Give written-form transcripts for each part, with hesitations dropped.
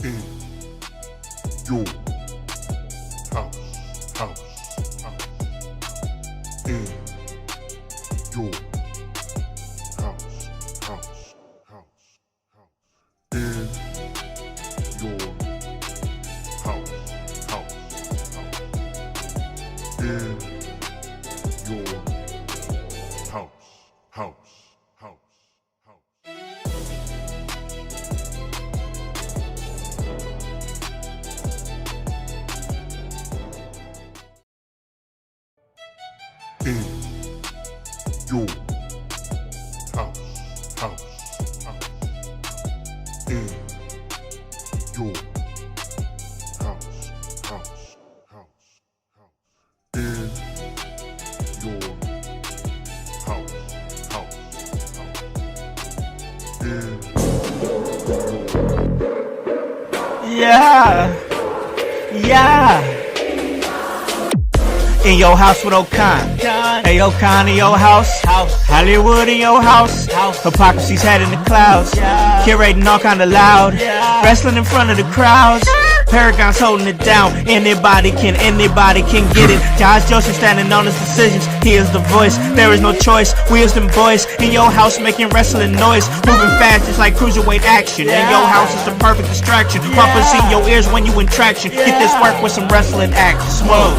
in your house, house, house, in your house, house, house, house, in your house, house, house, in your house, house, house, house. In your house, house, house. In your house, house, house, house. In your house, house, house. In Yeah, yeah. In your house with O'Con. Hey, O'Con in your house. Hollywood in your house. Hypocrisy's head in the clouds. Curating all kind of loud. Wrestling in front of the crowds. Paragon's holding it down. Anybody can get it. Josh Joseph standing on his decisions. He is the voice. There is no choice. We as them boys in your house making wrestling noise. Moving fast just like cruiserweight action. In your house is the perfect distraction. Pumpers in your ears when you in traction. Get this work with some wrestling action. Smoke.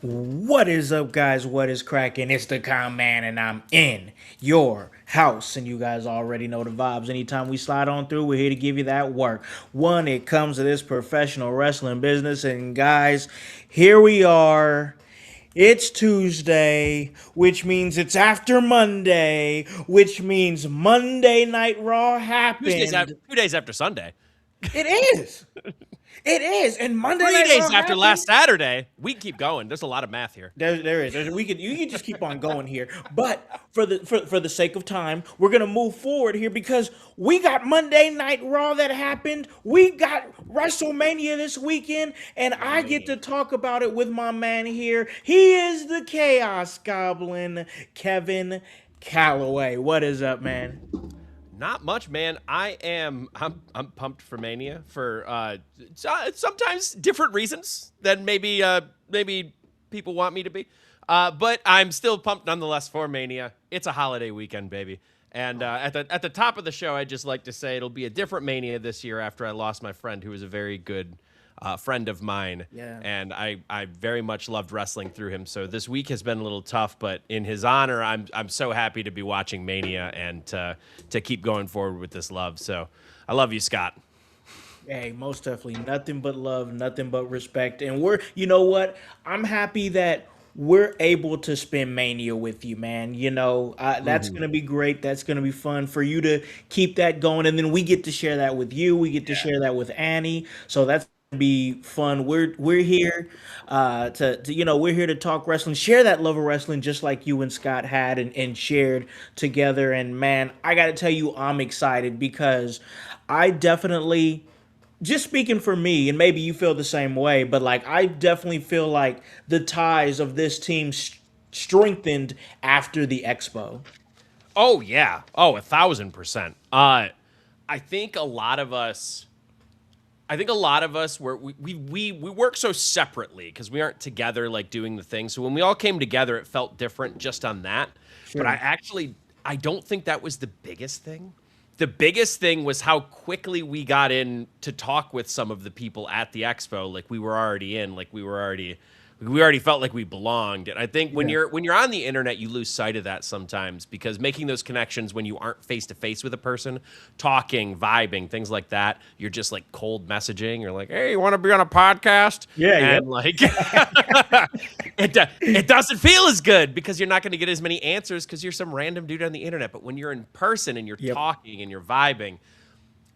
What is up, guys? What is cracking? It's the Con Man, and I'm in your house. And you guys already know the vibes. Anytime we slide on through, we're here to give you that work. When it comes to this professional wrestling business, and guys, here we are. It's Tuesday, which means it's after Monday, which means Monday Night Raw happened. 2 days after Sunday. It is. It is. And Monday 3 Night days Raw after happened. last Saturday. We can keep going. There's a lot of math here. There is. You can just keep on going here. But for the sake of time, we're gonna move forward here because we got Monday Night Raw that happened. We got WrestleMania this weekend, and I get to talk about it with my man here. He is the Chaos Goblin, Kevin Kalloway. What is up, man? Not much, man. I'm pumped for Mania for sometimes different reasons than maybe people want me to be. But I'm still pumped nonetheless for Mania. It's a holiday weekend, baby. And at the top of the show, I'd just like to say it'll be a different Mania this year after I lost my friend who was a very good friend of mine. Yeah. And I very much loved wrestling through him. So this week has been a little tough, but in his honor, I'm so happy to be watching Mania and to keep going forward with this love. So I love you, Scott. Hey, most definitely. Nothing but love, nothing but respect. And you know what? I'm happy that we're able to spend Mania with you, man. You know, that's going to be great. That's going to be fun for you to keep that going. And then we get to share that with you. We get to share that with Annie. So that's gonna be fun. We're here we're here to talk wrestling, share that love of wrestling just like you and Scott had and shared together. And man, I gotta tell you, I'm excited because I definitely, just speaking for me, and maybe you feel the same way, but like I definitely feel like the ties of this team strengthened after the Expo. Oh yeah. Oh, 1,000%. I think a lot of us. We work so separately because we aren't together like doing the thing. So when we all came together, it felt different just on that. Sure. But I don't think that was the biggest thing. The biggest thing was how quickly we got in to talk with some of the people at the expo. Like we were already in, like we already felt like we belonged. And I think when you're on the internet, you lose sight of that sometimes because making those connections when you aren't face to face with a person, talking, vibing, things like that, you're just like cold messaging. You're like, hey, you want to be on a podcast? And like, it doesn't feel as good because you're not going to get as many answers because you're some random dude on the internet. But when you're in person and you're talking and you're vibing,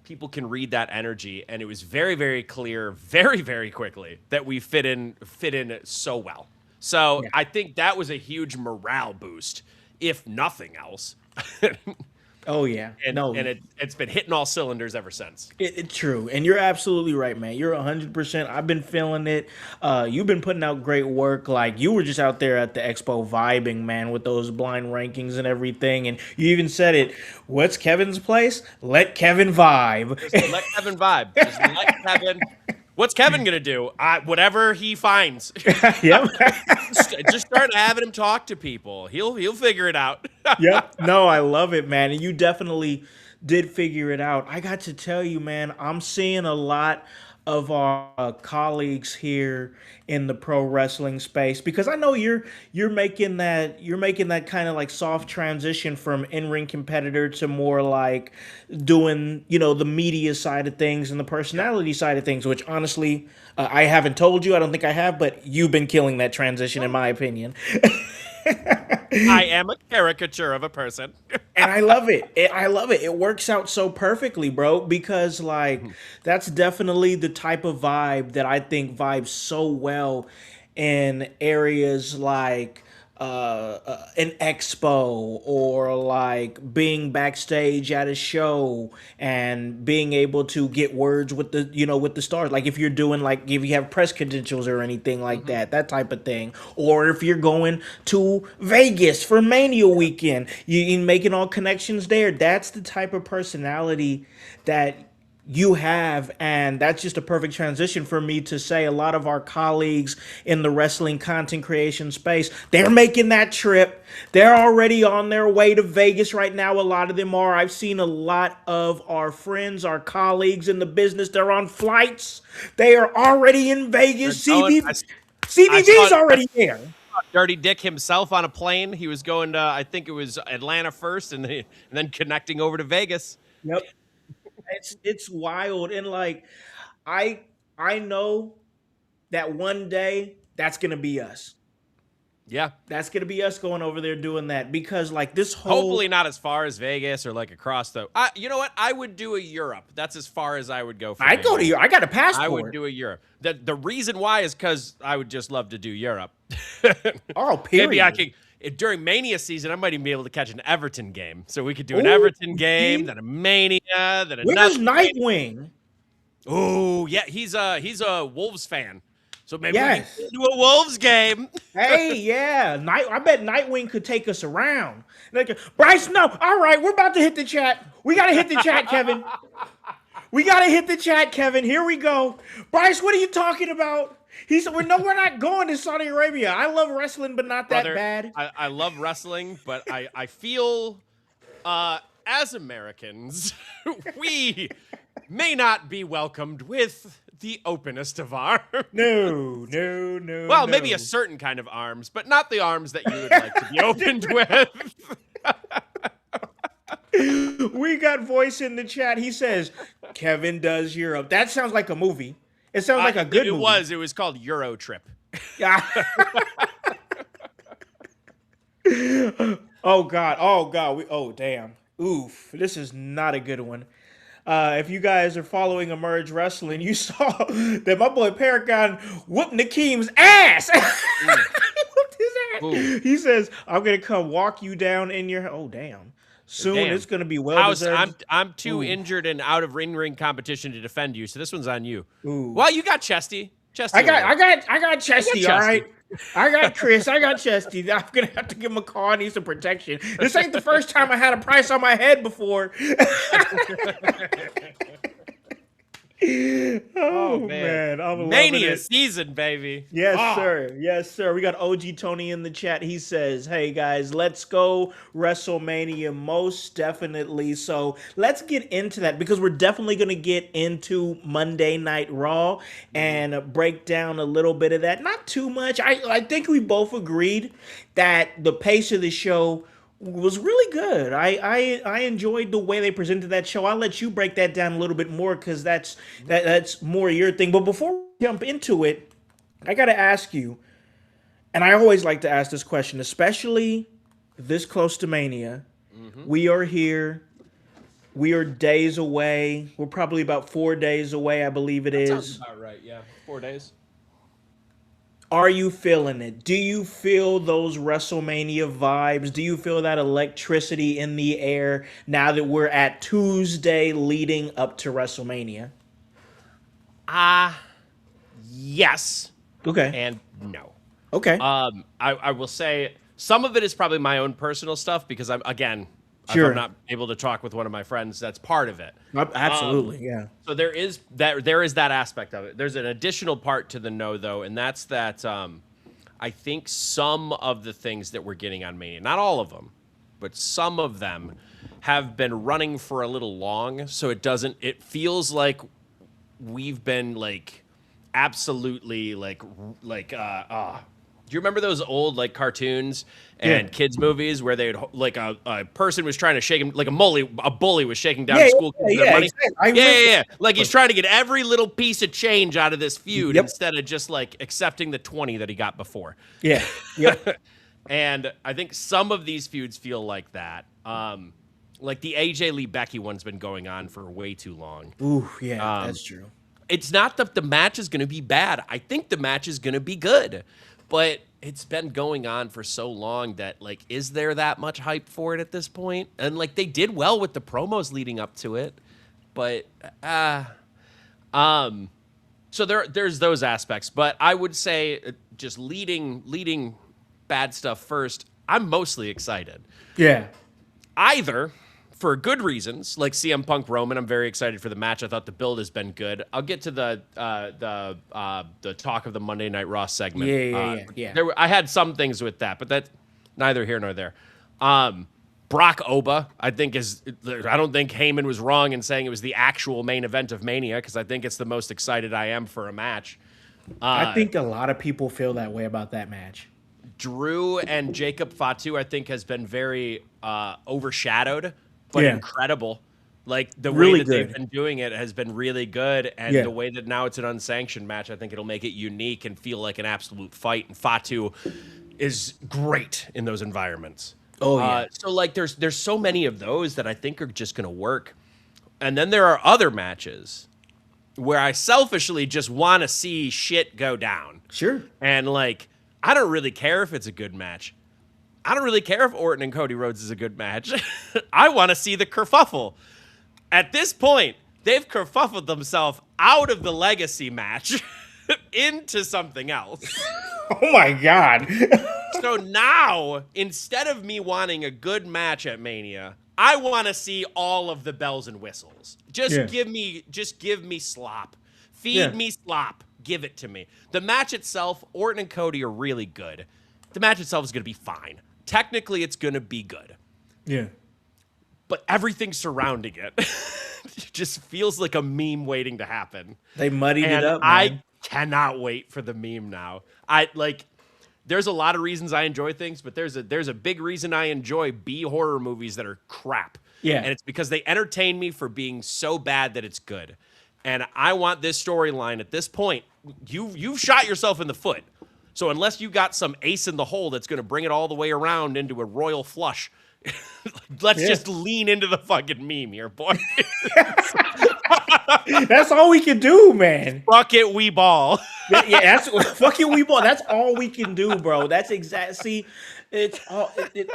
people can read that energy, and it was very, very clear, very, very quickly that we fit in so well. So Yeah. I think that was a huge morale boost, if nothing else. Oh yeah, and no, it's been hitting all cylinders ever since. it's true, and you're absolutely right, man. You're 100%. I've been feeling it. You've been putting out great work. Like you were just out there at the expo vibing, man, with those blind rankings and everything. And you even said it. What's Kevin's place? Let Kevin vibe. Just let Kevin vibe. Just let Kevin. What's Kevin gonna do? Whatever he finds. Yep. Just start having him talk to people. He'll figure it out. Yep. No, I love it, man. And you definitely did figure it out. I got to tell you, man, I'm seeing a lot of our colleagues here in the pro wrestling space because I know you're making that kind of like soft transition from in-ring competitor to more like doing, the media side of things and the personality side of things, which honestly, I haven't told you, I don't think I have, but you've been killing that transition in my opinion. I am a caricature of a person. And I love it. I love it. It works out so perfectly, bro, because like that's definitely the type of vibe that I think vibes so well in areas like an expo or like being backstage at a show and being able to get words with the stars, like if you're doing like if you have press credentials or anything like that type of thing, or if you're going to Vegas for Mania weekend, you making all connections there. That's the type of personality that you have, and that's just a perfect transition for me to say a lot of our colleagues in the wrestling content creation space, they're making that trip. They're already on their way to Vegas right now. A lot of them are. I've seen a lot of our friends, our colleagues in the business, they're on flights. They are already in Vegas. CVV's already there. Dirty Dick himself on a plane. He was going to, I think it was Atlanta first, and then connecting over to Vegas. Yep. It's wild, and like I know that one day that's gonna be us. Yeah, That's gonna be us going over there doing that because like this whole hopefully not as far as Vegas or like across the. You know what? I would do a Europe. That's as far as I would go. For I'd go to Europe. I got a passport. I would do a Europe. The reason why is because I would just love to do Europe. Oh, period. Maybe I could. During Mania season, I might even be able to catch an Everton game. So we could do an Everton game, then a Mania, then another. Where's Nightwing? Oh yeah, he's a Wolves fan. So maybe we Yes. can do a Wolves game. Hey, yeah. I bet Nightwing could take us around. Like, Bryce, no. All right, we're about to hit the chat. We got to hit the chat, Kevin. We got to hit the chat, Kevin. Here we go. Bryce, what are you talking about? He said, we're not going to Saudi Arabia. I love wrestling, but not that Brother, bad. I love wrestling, but I feel as Americans, we may not be welcomed with the openest of arms. No. Well, maybe a certain kind of arms, but not the arms that you would like to be opened with. We got voice in the chat. He says, Kevin does Europe. That sounds like a movie. It sounds like a good movie. It was called Euro Trip. Yeah. Oh God. Oh damn. Oof. This is not a good one. If you guys are following Emerge Wrestling, you saw that my boy Paragon whooped Nakeem's ass. He whooped his ass. Ooh. He says, "I'm gonna come walk you down in your." Oh damn. Soon Damn. it's gonna be well deserved. I'm too injured and out of ring competition to defend you, so this one's on you. Ooh. Well, you got Chesty. I got Chesty, Chesty. all right. I got Chris. I got Chesty. I'm gonna have to give him a call. I need some protection. This ain't the first time I had a price on my head before. Oh man, I'm Mania loving it. season, baby. Yes, sir. Yes, sir. We got OG Tony in the chat. He says, hey, guys, let's go WrestleMania. Most definitely. So let's get into that because we're definitely going to get into Monday Night Raw and break down a little bit of that. Not too much. I think we both agreed that the pace of the show was really good. I enjoyed the way they presented that show. I'll let you break that down a little bit more because that's more your thing. But before we jump into it, I got to ask you, and I always like to ask this question, especially this close to Mania. We are here We are days away. We're probably about 4 days away, I believe it Sounds is. about right. Yeah, 4 days. Are you feeling it? Do you feel those WrestleMania vibes? Do you feel that electricity in the air now that we're at Tuesday leading up to WrestleMania? Yes Okay. and no. Okay. I will say some of it is probably my own personal stuff because if Sure. I'm not able to talk with one of my friends, that's part of it. Absolutely. Yeah. So there is that aspect of it. There's an additional part to the no though, and that's that I think some of the things that we're getting on Mania, not all of them, but some of them have been running for a little long, so it feels like we've been like absolutely do you remember those old like cartoons and kids movies where they'd like a person was trying to shake him like a bully was shaking down school kids their money? Exactly. Yeah. Like he's trying to get every little piece of change out of this feud instead of just like accepting the 20 that he got before. Yeah. Yep. And I think some of these feuds feel like that. Like the AJ Lee Becky one's been going on for way too long. Ooh, yeah, that's true. It's not that the match is going to be bad. I think the match is going to be good. But it's been going on for so long that, like, is there that much hype for it at this point? And, like, they did well with the promos leading up to it. But, so there's those aspects. But I would say just leading bad stuff first, I'm mostly excited. Yeah. Either for good reasons, like CM Punk Roman, I'm very excited for the match. I thought the build has been good. I'll get to the talk of the Monday Night Raw segment. Yeah. I had some things with that, but that's neither here nor there. Brock Oba, I don't think Heyman was wrong in saying it was the actual main event of Mania because I think it's the most excited I am for a match. I think a lot of people feel that way about that match. Drew and Jacob Fatu, I think, has been very overshadowed, but incredible. Like the Really way that good. they've been doing it has been really good, and Yeah. the way that now it's an unsanctioned match, I think it'll make it unique and feel like an absolute fight. And Fatu is great in those environments. Oh yeah. So like there's so many of those that I think are just gonna work, and then there are other matches where I selfishly just want to see shit go down. Sure. And like I don't really care if it's a good match. I don't really care if Orton and Cody Rhodes is a good match. I want to see the kerfuffle. At this point, they've kerfuffled themselves out of the legacy match into something else. Oh my God. So now, instead of me wanting a good match at Mania, I want to see all of the bells and whistles. Just give me slop. Feed me slop. Give it to me. The match itself, Orton and Cody are really good. The match itself is going to be fine. Technically, it's going to be good. Yeah. But everything surrounding it just feels like a meme waiting to happen. They muddied it up, man. I cannot wait for the meme now. There's a lot of reasons I enjoy things, but there's a big reason I enjoy B horror movies that are crap. Yeah. And it's because they entertain me for being so bad that it's good. And I want this storyline at this point. You've shot yourself in the foot. So unless you got some ace in the hole that's going to bring it all the way around into a royal flush, let's just lean into the fucking meme here, boy. That's all we can do, man. Fuck it, we ball. That's fucking we ball. That's all we can do, bro. That's see, it's all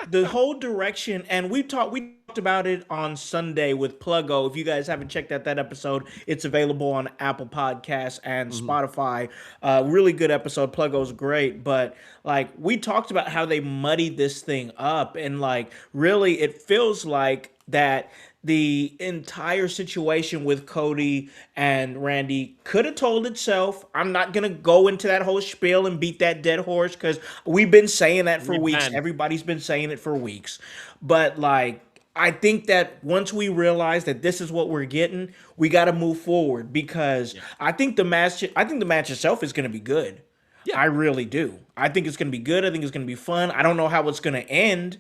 the whole direction, and we talked about it on Sunday with Pluggo. If you guys haven't checked out that episode, it's available on Apple Podcasts and Spotify. Really good episode. Pluggo's great, but like we talked about how they muddied this thing up, and like really, it feels like that the entire situation with Cody and Randy could have told itself. I'm not going to go into that whole spiel and beat that dead horse because we've been saying that for weeks. Everybody's been saying it for weeks. But like, I think that once we realize that this is what we're getting, we got to move forward because I think the match itself is going to be good. Yeah. I really do. I think it's going to be good. I think it's going to be fun. I don't know how it's going to end.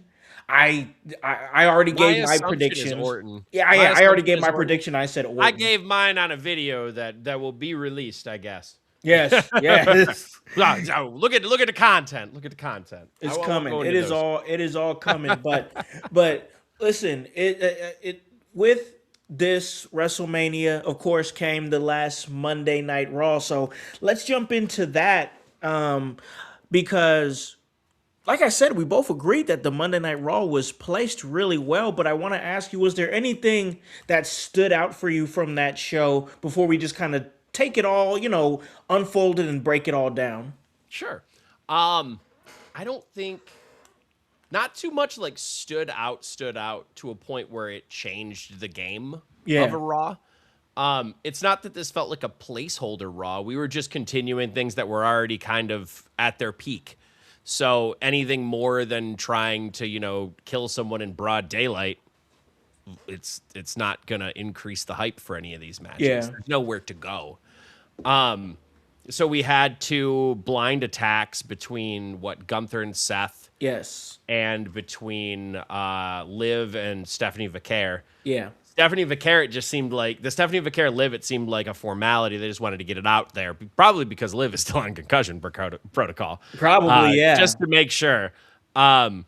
I already gave my predictions. I already gave my prediction. I said Orton. I gave mine on a video that will be released, I guess. Yes. No, look at the content. Look at the content. It's coming. It is all coming. But listen, it with this WrestleMania, of course, came the last Monday Night Raw. So let's jump into that because, like I said, we both agreed that the Monday Night Raw was placed really well. But I want to ask you, was there anything that stood out for you from that show before we just kind of take it all, unfold it and break it all down? Sure. I don't think not too much like stood out to a point where it changed the game of a Raw. It's not that this felt like a placeholder Raw. We were just continuing things that were already kind of at their peak. So anything more than trying to, kill someone in broad daylight, it's not gonna increase the hype for any of these matches. Yeah. There's nowhere to go. So we had two blind attacks between Gunther and Seth. Yes. And between Liv and Stephanie Vaquer. Yeah. Stephanie Vaquer, it just seemed like the Stephanie Vaquer Liv, it seemed like a formality. They just wanted to get it out there, probably because Liv is still on concussion protocol. Probably, yeah. Just to make sure. And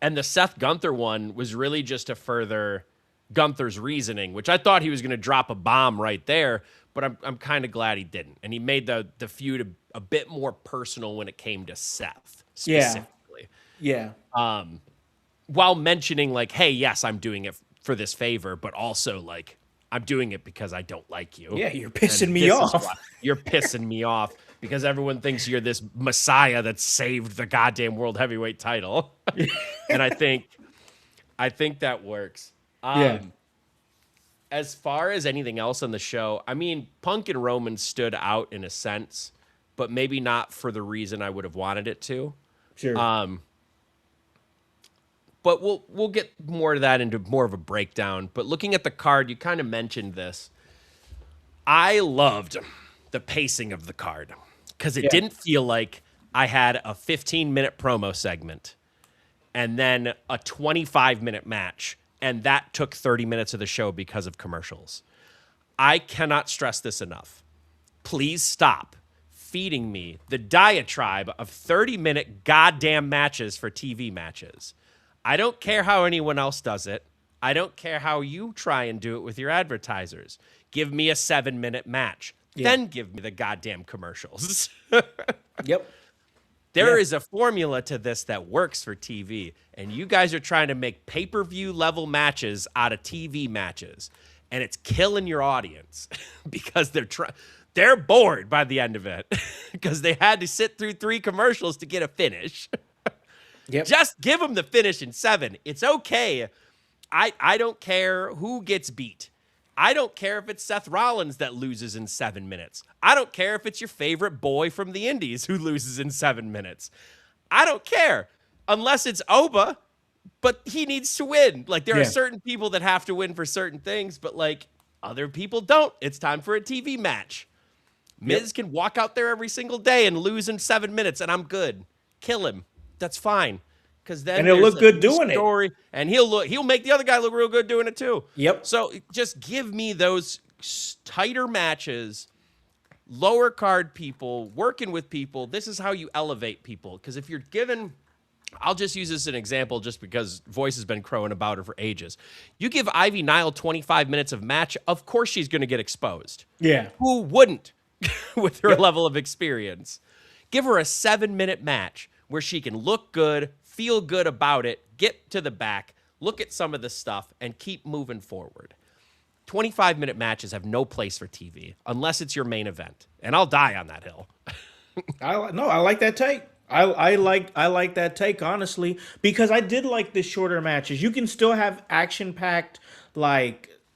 the Seth Gunther one was really just to further Gunther's reasoning, which I thought he was going to drop a bomb right there, but I'm kind of glad he didn't. And he made the feud a bit more personal when it came to Seth specifically. Yeah. While mentioning like, hey, yes, I'm doing it for this favor, but also like I'm doing it because I don't like you. Yeah, you're pissing me off. You're pissing me off because everyone thinks you're this messiah that saved the goddamn world heavyweight title. And I think that works. As far as anything else on the show, I mean, Punk and Roman stood out in a sense, but maybe not for the reason I would have wanted it to. Sure. But we'll get more to that into more of a breakdown. But looking at the card, you kind of mentioned this. I loved the pacing of the card because it didn't feel like I had a 15-minute promo segment and then a 25-minute match, and that took 30 minutes of the show because of commercials. I cannot stress this enough. Please stop feeding me the diatribe of 30-minute goddamn matches for TV matches. I don't care how anyone else does it. I don't care how you try and do it with your advertisers. Give me a 7-minute match. Then give me the goddamn commercials. Yep. There is a formula to this that works for TV, and you guys are trying to make pay-per-view level matches out of TV matches, and it's killing your audience because they're bored by the end of it because they had to sit through 3 commercials to get a finish. Yep. Just give them the finish in 7. It's okay. I don't care who gets beat. I don't care if it's Seth Rollins that loses in 7 minutes. I don't care if it's your favorite boy from the Indies who loses in 7 minutes. I don't care unless it's Oba, but he needs to win. Like there are certain people that have to win for certain things, but like other people don't. It's time for a TV match. Miz can walk out there every single day and lose in 7 minutes, and I'm good. Kill him. That's fine. Because then he'll look good doing it. And he'll make the other guy look real good doing it too. Yep. So just give me those tighter matches, lower card people, working with people. This is how you elevate people. Because if you're given, I'll just use this as an example just because Voice has been crowing about her for ages. You give Ivy Nile 25 minutes of match, of course she's going to get exposed. Yeah. Who wouldn't with her level of experience? Give her a 7-minute match where she can look good, feel good about it, get to the back, look at some of the stuff, and keep moving forward. 25-minute matches have no place for TV unless it's your main event, and I'll die on that hill. I like that take. I like that take, honestly, because I did like the shorter matches. You can still have action-packed,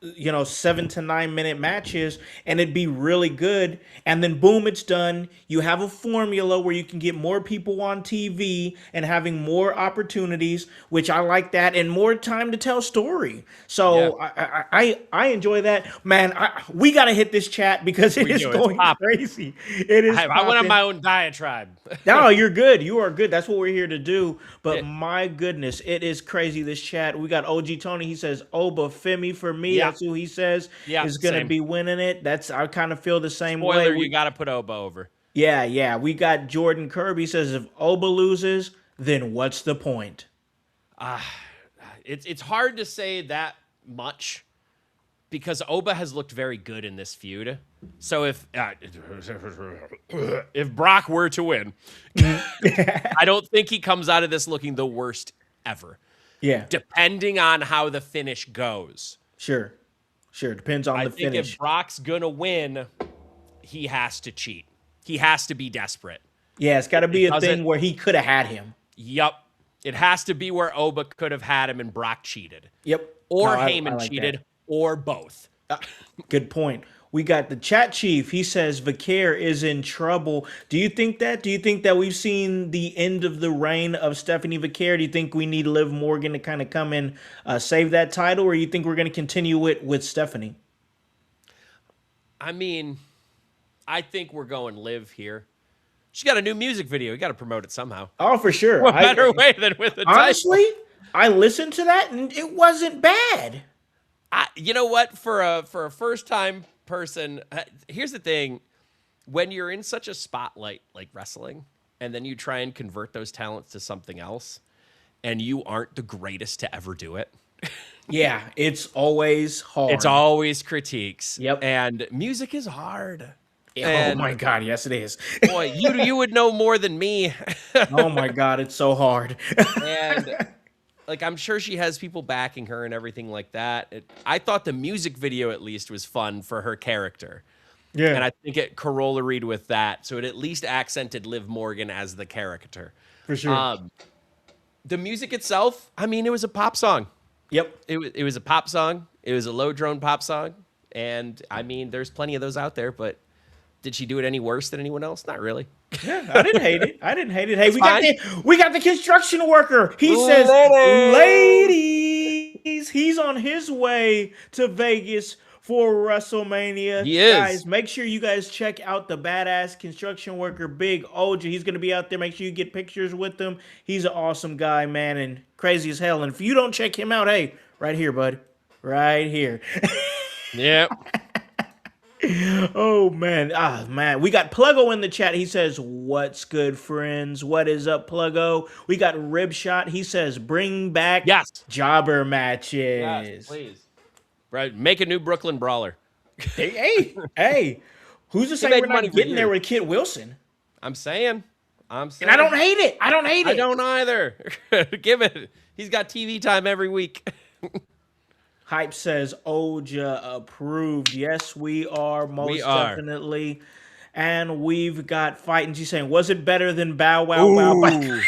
7 to 9 minute matches, and it'd be really good. And then boom, it's done. You have a formula where you can get more people on TV and having more opportunities, which I like that, and more time to tell story. So I enjoy that, man. We gotta hit this chat because it's going crazy. It is. I went on my own diatribe. No, you're good. You are good. That's what we're here to do. But my goodness, it is crazy, this chat. We got OG Tony. He says, Oba Femi for me. Yeah. That's who he says is going to be winning it. I kind of feel the same way. Spoiler, you got to put Oba over. Yeah. We got Jordan Kirby says, if Oba loses, then what's the point? It's hard to say that much because Oba has looked very good in this feud. So if Brock were to win, I don't think he comes out of this looking the worst ever. Yeah. Depending on how the finish goes. Sure. Depends on the I think finish. if Brock's gonna win, he has to cheat. He has to be desperate. Yeah, it's got to be a thing where he could have had him. Yup. It has to be where Oba could have had him and Brock cheated. Yep. Or No, I Heyman like cheated, that. or both. Good point. We got the chat chief. He says Vaquer is in trouble. Do you think that? Do you think that we've seen the end of the reign of Stephanie Vaquer? Do you think we need Liv Morgan to kind of come and save that title, or you think we're going to continue it with Stephanie? I mean, I think we're going Liv here. She got a new music video. You got to promote it somehow. Oh, for sure. What better way than with a honestly, title? I listened to that and it wasn't bad. You know what? For a first time person, here's the thing: when you're in such a spotlight like wrestling, and then you try and convert those talents to something else, and you aren't the greatest to ever do it. Yeah, it's always hard. It's always critiques. Yep. And music is hard. Oh my God, yes it is. Boy, you would know more than me. Oh my God, it's so hard. And like, I'm sure she has people backing her and everything like that. I thought the music video at least was fun for her character. Yeah. And I think it corollaried with that. So it at least accented Liv Morgan as the character. For sure. The music itself, I mean, it was a pop song. Yep. It was a pop song. It was a low drone pop song. And I mean, there's plenty of those out there, but did she do it any worse than anyone else? Not really. Yeah, I didn't hate it. Hey, we got the construction worker. He says, ladies, he's on his way to Vegas for WrestleMania. He is. Guys, make sure you guys check out the badass construction worker, Big Oja. He's going to be out there. Make sure you get pictures with him. He's an awesome guy, man, and crazy as hell. And if you don't check him out, hey, right here, bud. Right here. Yep. Oh man, we got Pluggo in the chat. He says, "What's good, friends? What is up, Pluggo?" We got Ribshot. He says, "Bring back jobber matches." Yes, please. Right, make a new Brooklyn Brawler. Hey, who's to say we're not getting there with Kit Wilson? I'm saying, and I don't hate it. I don't either. Give it. He's got TV time every week. Hype says Oja approved. Yes, we are definitely. And we've got fighting. She's saying, was it better than Bow Wow Wow?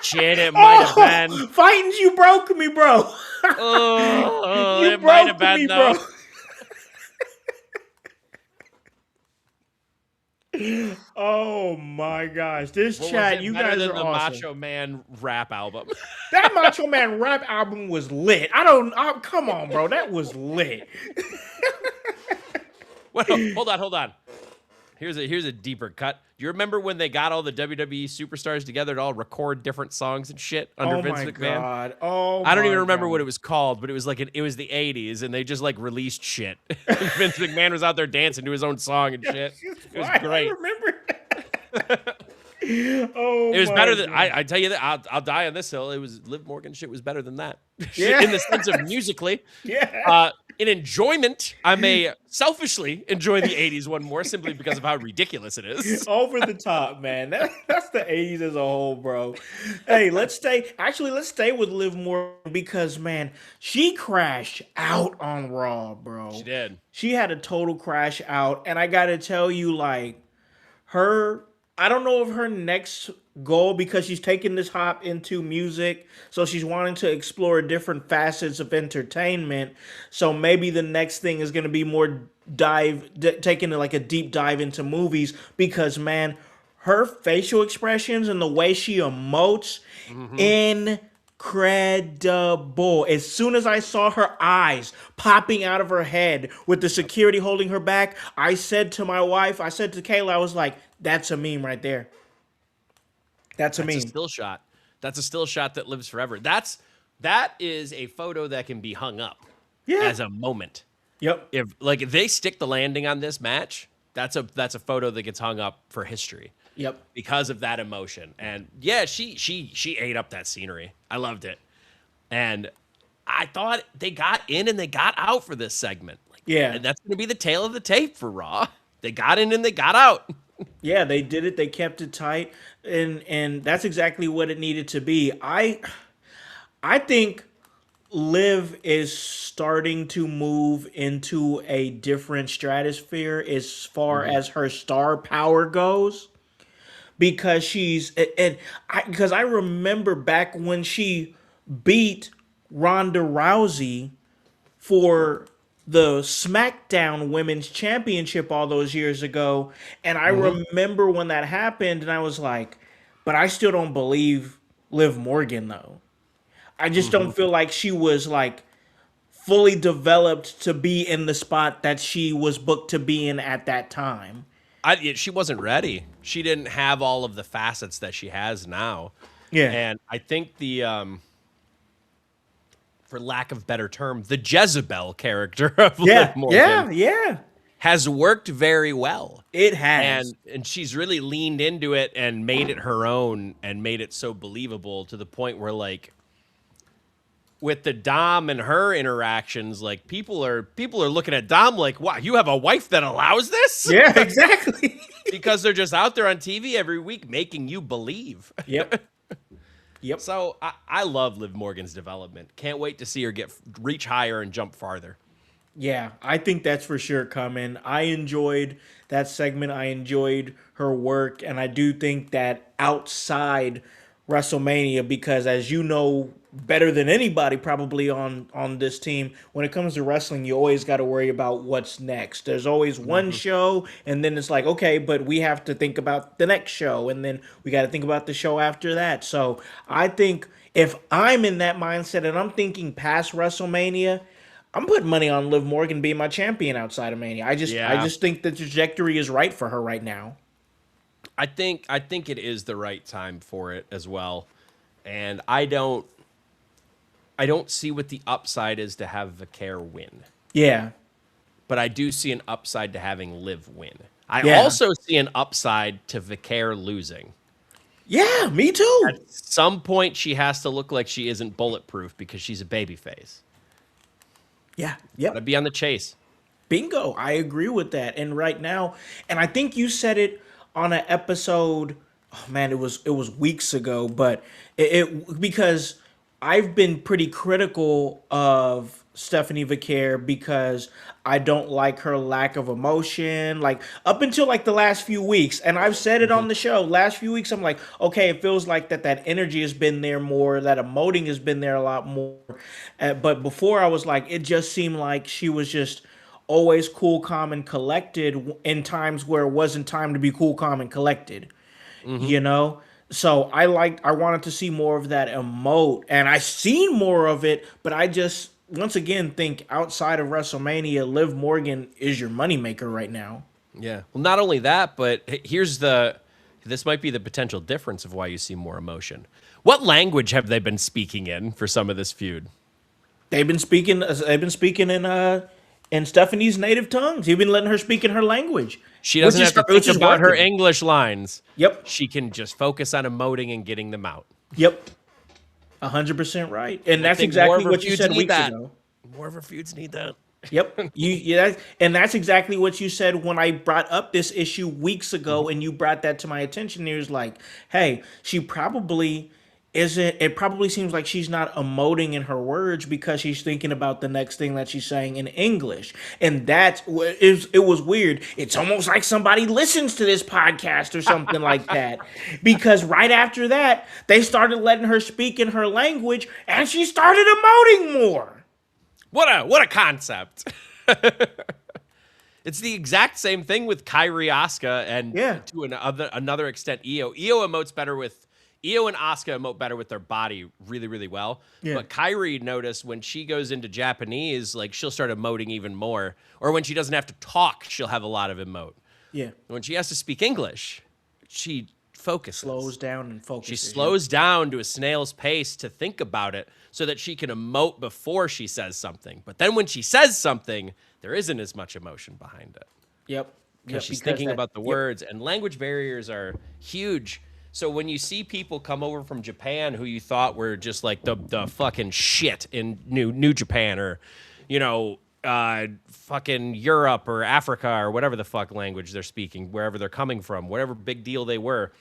Shit, it might have been. Fighting, you broke me, bro. It might have been, though. Oh my gosh, this chat, you guys are awesome. Macho Man rap album. That Macho Man rap album was lit. Come on, bro, that was lit. Well, hold on. Here's a deeper cut. Do you remember when they got all the WWE superstars together to all record different songs and shit under Vince McMahon? God. Oh, I don't even remember what it was called, but it was like it was the 80s, and they just like released shit. Vince McMahon was out there dancing to his own song and shit. It was great. I remember that. Oh, it was better than I tell you that I'll die on this hill. It was Liv Morgan shit was better than that. Yeah. In the sense of musically. Yeah. In enjoyment, I may selfishly enjoy the 80s one more simply because of how ridiculous it is. Over the top, man. That's the 80s as a whole, bro. Hey, let's stay with Liv Morgan because, man, she crashed out on Raw, bro. She did. She had a total crash out, and I gotta tell you, like, I don't know if her next goal, because she's taking this hop into music, so she's wanting to explore different facets of entertainment. So maybe the next thing is going to be more taking like a deep dive into movies, because man, her facial expressions and the way she emotes, incredible. As soon as I saw her eyes popping out of her head with the security holding her back, I said to my wife, I said to Kayla, I was like, that's a meme right there. That's a meme. That's a still shot. That's a still shot that lives forever. That is a photo that can be hung up as a moment. Yep. If they stick the landing on this match, that's a photo that gets hung up for history. Yep. Because of that emotion. And yeah, she ate up that scenery. I loved it. And I thought they got in and they got out for this segment. Like, Yeah. and that's going to be the tail of the tape for Raw. They got in and they got out. Yeah, they did it. They kept it tight, and that's exactly what it needed to be. I think Liv is starting to move into a different stratosphere as far as her star power goes, because because I remember back when she beat Ronda Rousey for the SmackDown Women's Championship all those years ago. And I remember when that happened, and I was like, but I still don't believe Liv Morgan, though. I just don't feel like she was like fully developed to be in the spot that she was booked to be in at that time. She wasn't ready. She didn't have all of the facets that she has now. Yeah. And I think for lack of better term, the Jezebel character of Liv Morgan has worked very well. It has. And she's really leaned into it and made it her own and made it so believable to the point where, like, with the Dom and her interactions, like, people are looking at Dom like, wow, you have a wife that allows this? Yeah, exactly. Because they're just out there on TV every week making you believe. Yep. So I love Liv Morgan's development. Can't wait to see her reach higher and jump farther. Yeah, I think that's for sure coming. I enjoyed that segment. I enjoyed her work, and I do think that outside WrestleMania, because as you know better than anybody probably on this team, when it comes to wrestling, you always got to worry about what's next. There's always one show, and then it's like, okay, but we have to think about the next show, and then we got to think about the show after that. So I think if I'm in that mindset and I'm thinking past WrestleMania, I'm putting money on Liv Morgan being my champion outside of Mania. I just think the trajectory is right for her right now. I think it is the right time for it as well. And I don't see what the upside is to have Vaquer win. Yeah. But I do see an upside to having Liv win. I also see an upside to Vaquer losing. Yeah, me too. At some point, she has to look like she isn't bulletproof because she's a babyface. Yeah. Yep. Gotta be on the chase. Bingo. I agree with that. And right now, and I think you said it on an episode, oh man, it was weeks ago, but it because I've been pretty critical of Stephanie Vaquer because I don't like her lack of emotion, like up until like the last few weeks. And I've said it on the show, last few weeks, I'm like, okay, it feels like that energy has been there more, that emoting has been there a lot more. But before I was like, it just seemed like she was just always cool, calm, and collected in times where it wasn't time to be cool, calm, and collected, you know? So I wanted to see more of that emote, and I seen more of it, but I just, once again, think outside of WrestleMania, Liv Morgan is your moneymaker right now. Yeah. Well, not only that, but this might be the potential difference of why you see more emotion. What language have they been speaking in for some of this feud? They've been speaking in Stephanie's native tongues. You've been letting her speak in her language. She doesn't have to think about her English lines. Yep. She can just focus on emoting and getting them out. Yep. 100% right. And that's exactly what you said weeks ago. More of her feuds need that. Yep. And that's exactly what you said when I brought up this issue weeks ago, and you brought that to my attention. It was like, hey, she probably isn't, it probably seems like she's not emoting in her words because she's thinking about the next thing that she's saying in English. And it was weird. It's almost like somebody listens to this podcast or something like that. Because right after that, they started letting her speak in her language and she started emoting more. What a concept. It's the exact same thing with Kairi Asuka and to another extent Io. Io and Asuka emote better with their body really, really well. Yeah. But Kairi noticed when she goes into Japanese, like she'll start emoting even more. Or when she doesn't have to talk, she'll have a lot of emote. Yeah. When she has to speak English, she focuses. Slows down and focuses. She slows down to a snail's pace to think about it so that she can emote before she says something. But then when she says something, there isn't as much emotion behind it. Yep. Because she's thinking about the words. And language barriers are huge. So when you see people come over from Japan who you thought were just like the fucking shit in New Japan, or, you know, fucking Europe or Africa or whatever the fuck language they're speaking, wherever they're coming from, whatever big deal they were,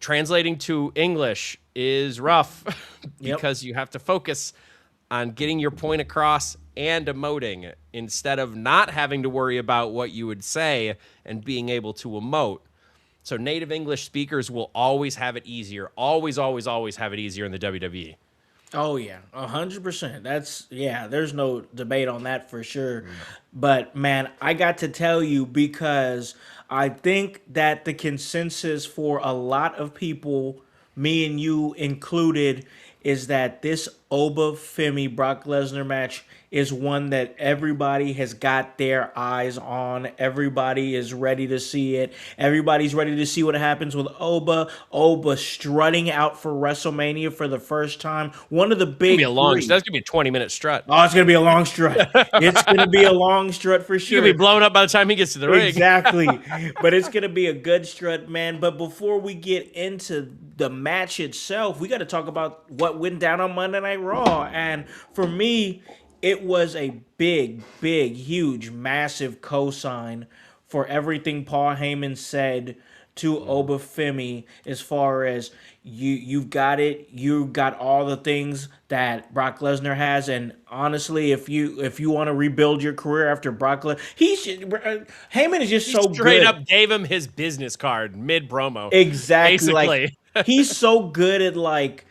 translating to English is rough because you have to focus on getting your point across and emoting instead of not having to worry about what you would say and being able to emote. So native English speakers will always have it easier. Always, always, always have it easier in the WWE. Oh yeah, 100%. There's no debate on that for sure. But man, I got to tell you, because I think that the consensus for a lot of people, me and you included, is that this Oba Femi Brock Lesnar match is one that everybody has got their eyes on. Everybody is ready to see it. Everybody's ready to see what happens with Oba. Oba strutting out for WrestleMania for the first time. One of the big That's gonna be a 20-minute strut. Oh, it's gonna be a long strut. It's gonna be a long strut for sure. He's gonna be blown up by the time he gets to the ring. Exactly. But it's gonna be a good strut, man. But before we get into the match itself, we got to talk about what went down on Monday Night Raw. And for me, it was a big, huge, massive cosign for everything Paul Heyman said to Oba Femi, as far as you've got it, you got all the things that Brock Lesnar has, and honestly, if you want to rebuild your career after Brock Lesnar, Heyman is just so good. Straight up gave him his business card mid promo. Exactly, basically. like he's so good at like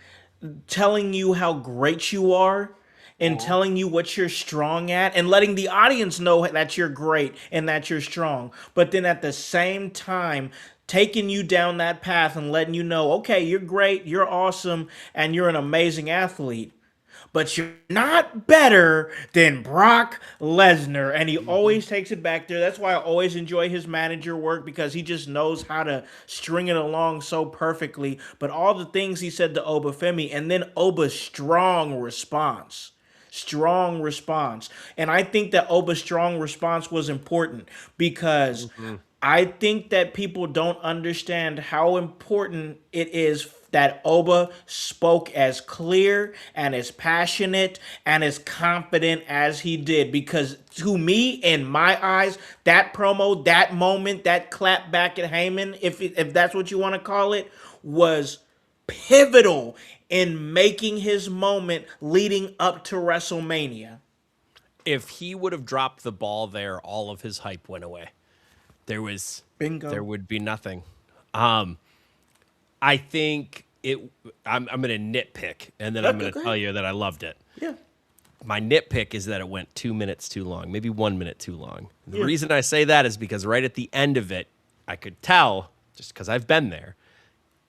telling you how great you are and telling you what you're strong at and letting the audience know that you're great and that you're strong. But then at the same time, taking you down that path and letting you know, okay, you're great, you're awesome, and you're an amazing athlete, but you're not better than Brock Lesnar. And he always takes it back there. That's why I always enjoy his manager work, because he just knows how to string it along so perfectly. But all the things he said to Oba Femi, and then Oba's strong response. And I think that Oba's strong response was important, because I think that people don't understand how important it is that Oba spoke as clear and as passionate and as confident as he did. Because to me, in my eyes, that promo, that moment, that clap back at Heyman, if that's what you want to call it, was pivotal in making his moment leading up to WrestleMania. If he would have dropped the ball there, all of his hype went away. There would be nothing. I think I'm going to nitpick, and then I'm going to tell you that I loved it. Yeah. My nitpick is that it went 2 minutes too long, maybe 1 minute too long. The reason I say that is because right at the end of it, I could tell, just because I've been there,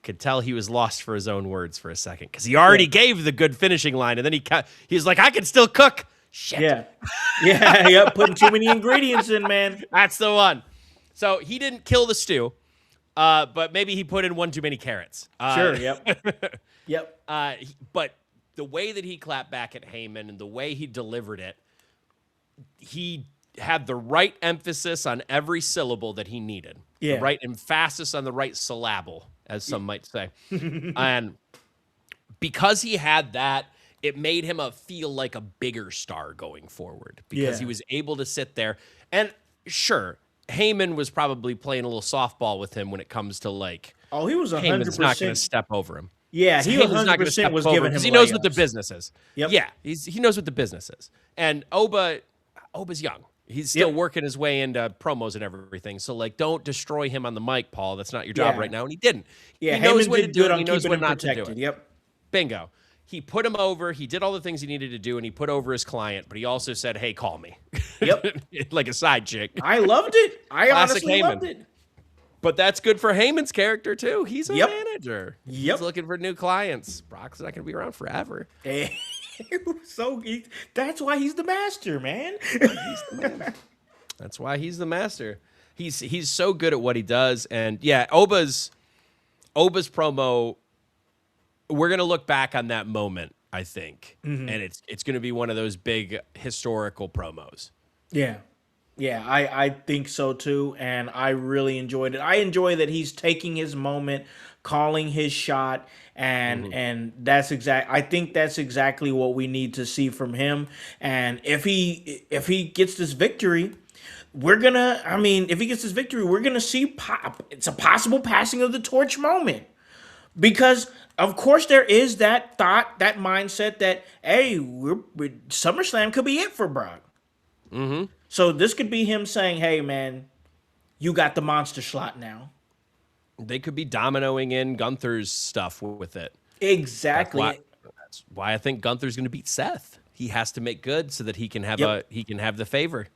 could tell he was lost for his own words for a second, because he already gave the good finishing line, and then he's like, I can still cook. Shit. Yeah, putting too many ingredients in, man. That's the one. So he didn't kill the stew, but maybe he put in one too many carrots. Sure, yep. But the way that he clapped back at Heyman and the way he delivered it, he had the right emphasis on every syllable that he needed. Yeah. The right emphasis on the right syllable, as some might say. And because he had that, it made him feel like a bigger star going forward, because he was able to sit there. And sure, Heyman was probably playing a little softball with him when it comes to like, he was 100%. Heyman's not going to step over him. Yeah, he 100% was giving him. He knows what the business is. Yep. Yeah, he knows what the business is. And Oba's young. He's still working his way into promos and everything. So like, don't destroy him on the mic, Paul. That's not your job right now. And he didn't. Yeah, he knows Heyman when to did do good it. on He knows keeping when him not to protected. do it. Yep. Bingo. He put him over. He did all the things he needed to do, and he put over his client. But he also said, "Hey, call me." Yep. Like a side chick. I loved it. I Classic honestly Heyman. loved it. But that's good for Heyman's character too. He's a Yep. manager. Yep. He's looking for new clients. Brock's not going to be around forever. That's why he's the master, man. That's why he's the master. He's so good at what he does. And yeah, Oba's promo, we're going to look back on that moment, I think. And it's going to be one of those big historical promos. Yeah. Yeah, I think so too, and I really enjoyed it. I enjoy that he's taking his moment, calling his shot, and that's exact. I think that's exactly what we need to see from him. And if he gets this victory, we're gonna. I mean, if he gets this victory, we're gonna see pop. It's a possible passing of the torch moment because. Of course, there is that thought, that mindset that, hey, SummerSlam could be it for Brock. So this could be him saying, "Hey, man, you got the monster slot now." They could be dominoing in Gunther's stuff with it. Exactly. That's why I think Gunther's going to beat Seth. He has to make good so that he can have the favor.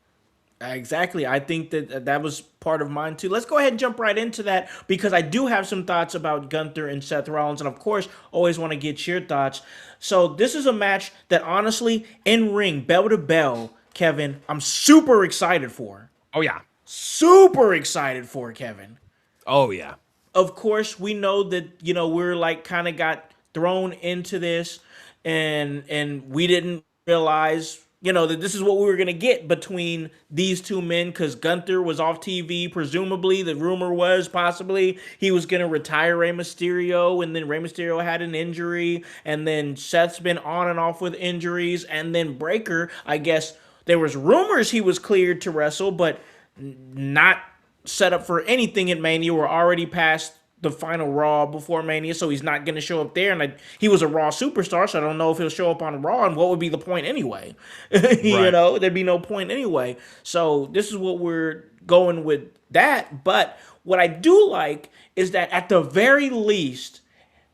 Exactly. I think that was part of mine too. Let's go ahead and jump right into that because I do have some thoughts about Gunther and Seth Rollins, and of course, always want to get your thoughts. So this is a match that honestly, in ring, bell to bell, Kevin, I'm super excited for. Oh yeah. Super excited for Kevin. Oh yeah. Of course, we know that we're like kind of got thrown into this, and we didn't realize that this is what we were gonna get between these two men because Gunther was off TV. Presumably, the rumor was possibly he was gonna retire Rey Mysterio, and then Rey Mysterio had an injury, and then Seth's been on and off with injuries, and then Breaker, I guess there was rumors he was cleared to wrestle, but not set up for anything at Mania. We're already past the final Raw before Mania, so he's not going to show up there. And he was a Raw superstar, so I don't know if he'll show up on Raw, and what would be the point anyway? There'd be no point anyway. So this is what we're going with that. But what I do like is that at the very least,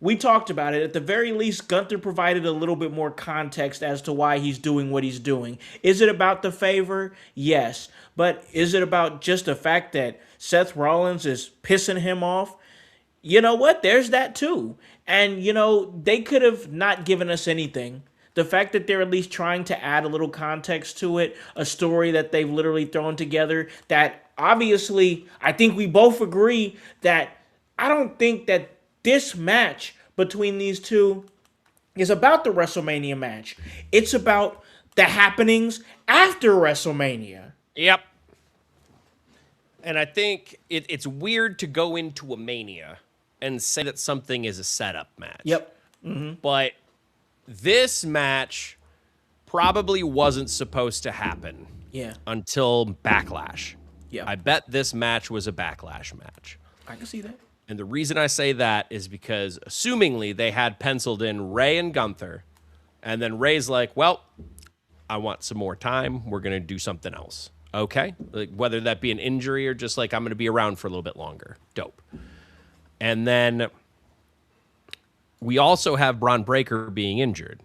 we talked about it. At the very least, Gunther provided a little bit more context as to why he's doing what he's doing. Is it about the favor? Yes. But is it about just the fact that Seth Rollins is pissing him off? You know what? There's that too. And, they could have not given us anything. The fact that they're at least trying to add a little context to it, a story that they've literally thrown together that obviously I think we both agree that I don't think that this match between these two is about the WrestleMania match. It's about the happenings after WrestleMania. Yep. And I think it's weird to go into a Mania and say that something is a setup match. Yep. Mm-hmm. But this match probably wasn't supposed to happen. Yeah. Until Backlash. Yeah. I bet this match was a Backlash match. I can see that. And the reason I say that is because, assumingly, they had penciled in Rey and Gunther, and then Rey's like, well, I want some more time. We're going to do something else. Okay? Like, whether that be an injury or just like, I'm going to be around for a little bit longer. Dope. And then we also have Braun Breaker being injured,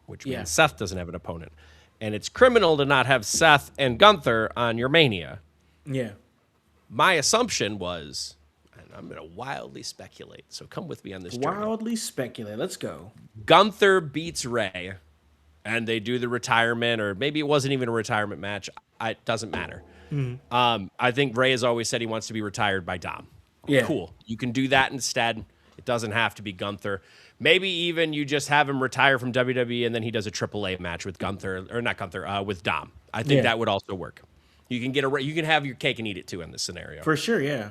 which means Seth doesn't have an opponent. And it's criminal to not have Seth and Gunther on your Mania. Yeah. My assumption was... I'm going to wildly speculate, so come with me on this journey. Wildly speculate. Let's go. Gunther beats Rey, and they do the retirement, or maybe it wasn't even a retirement match. It doesn't matter. Mm-hmm. I think Rey has always said he wants to be retired by Dom. Yeah. Cool. You can do that instead. It doesn't have to be Gunther. Maybe even you just have him retire from WWE, and then he does a AAA match with Gunther, or not Gunther, with Dom. I think that would also work. You can you can have your cake and eat it too in this scenario. For sure, yeah.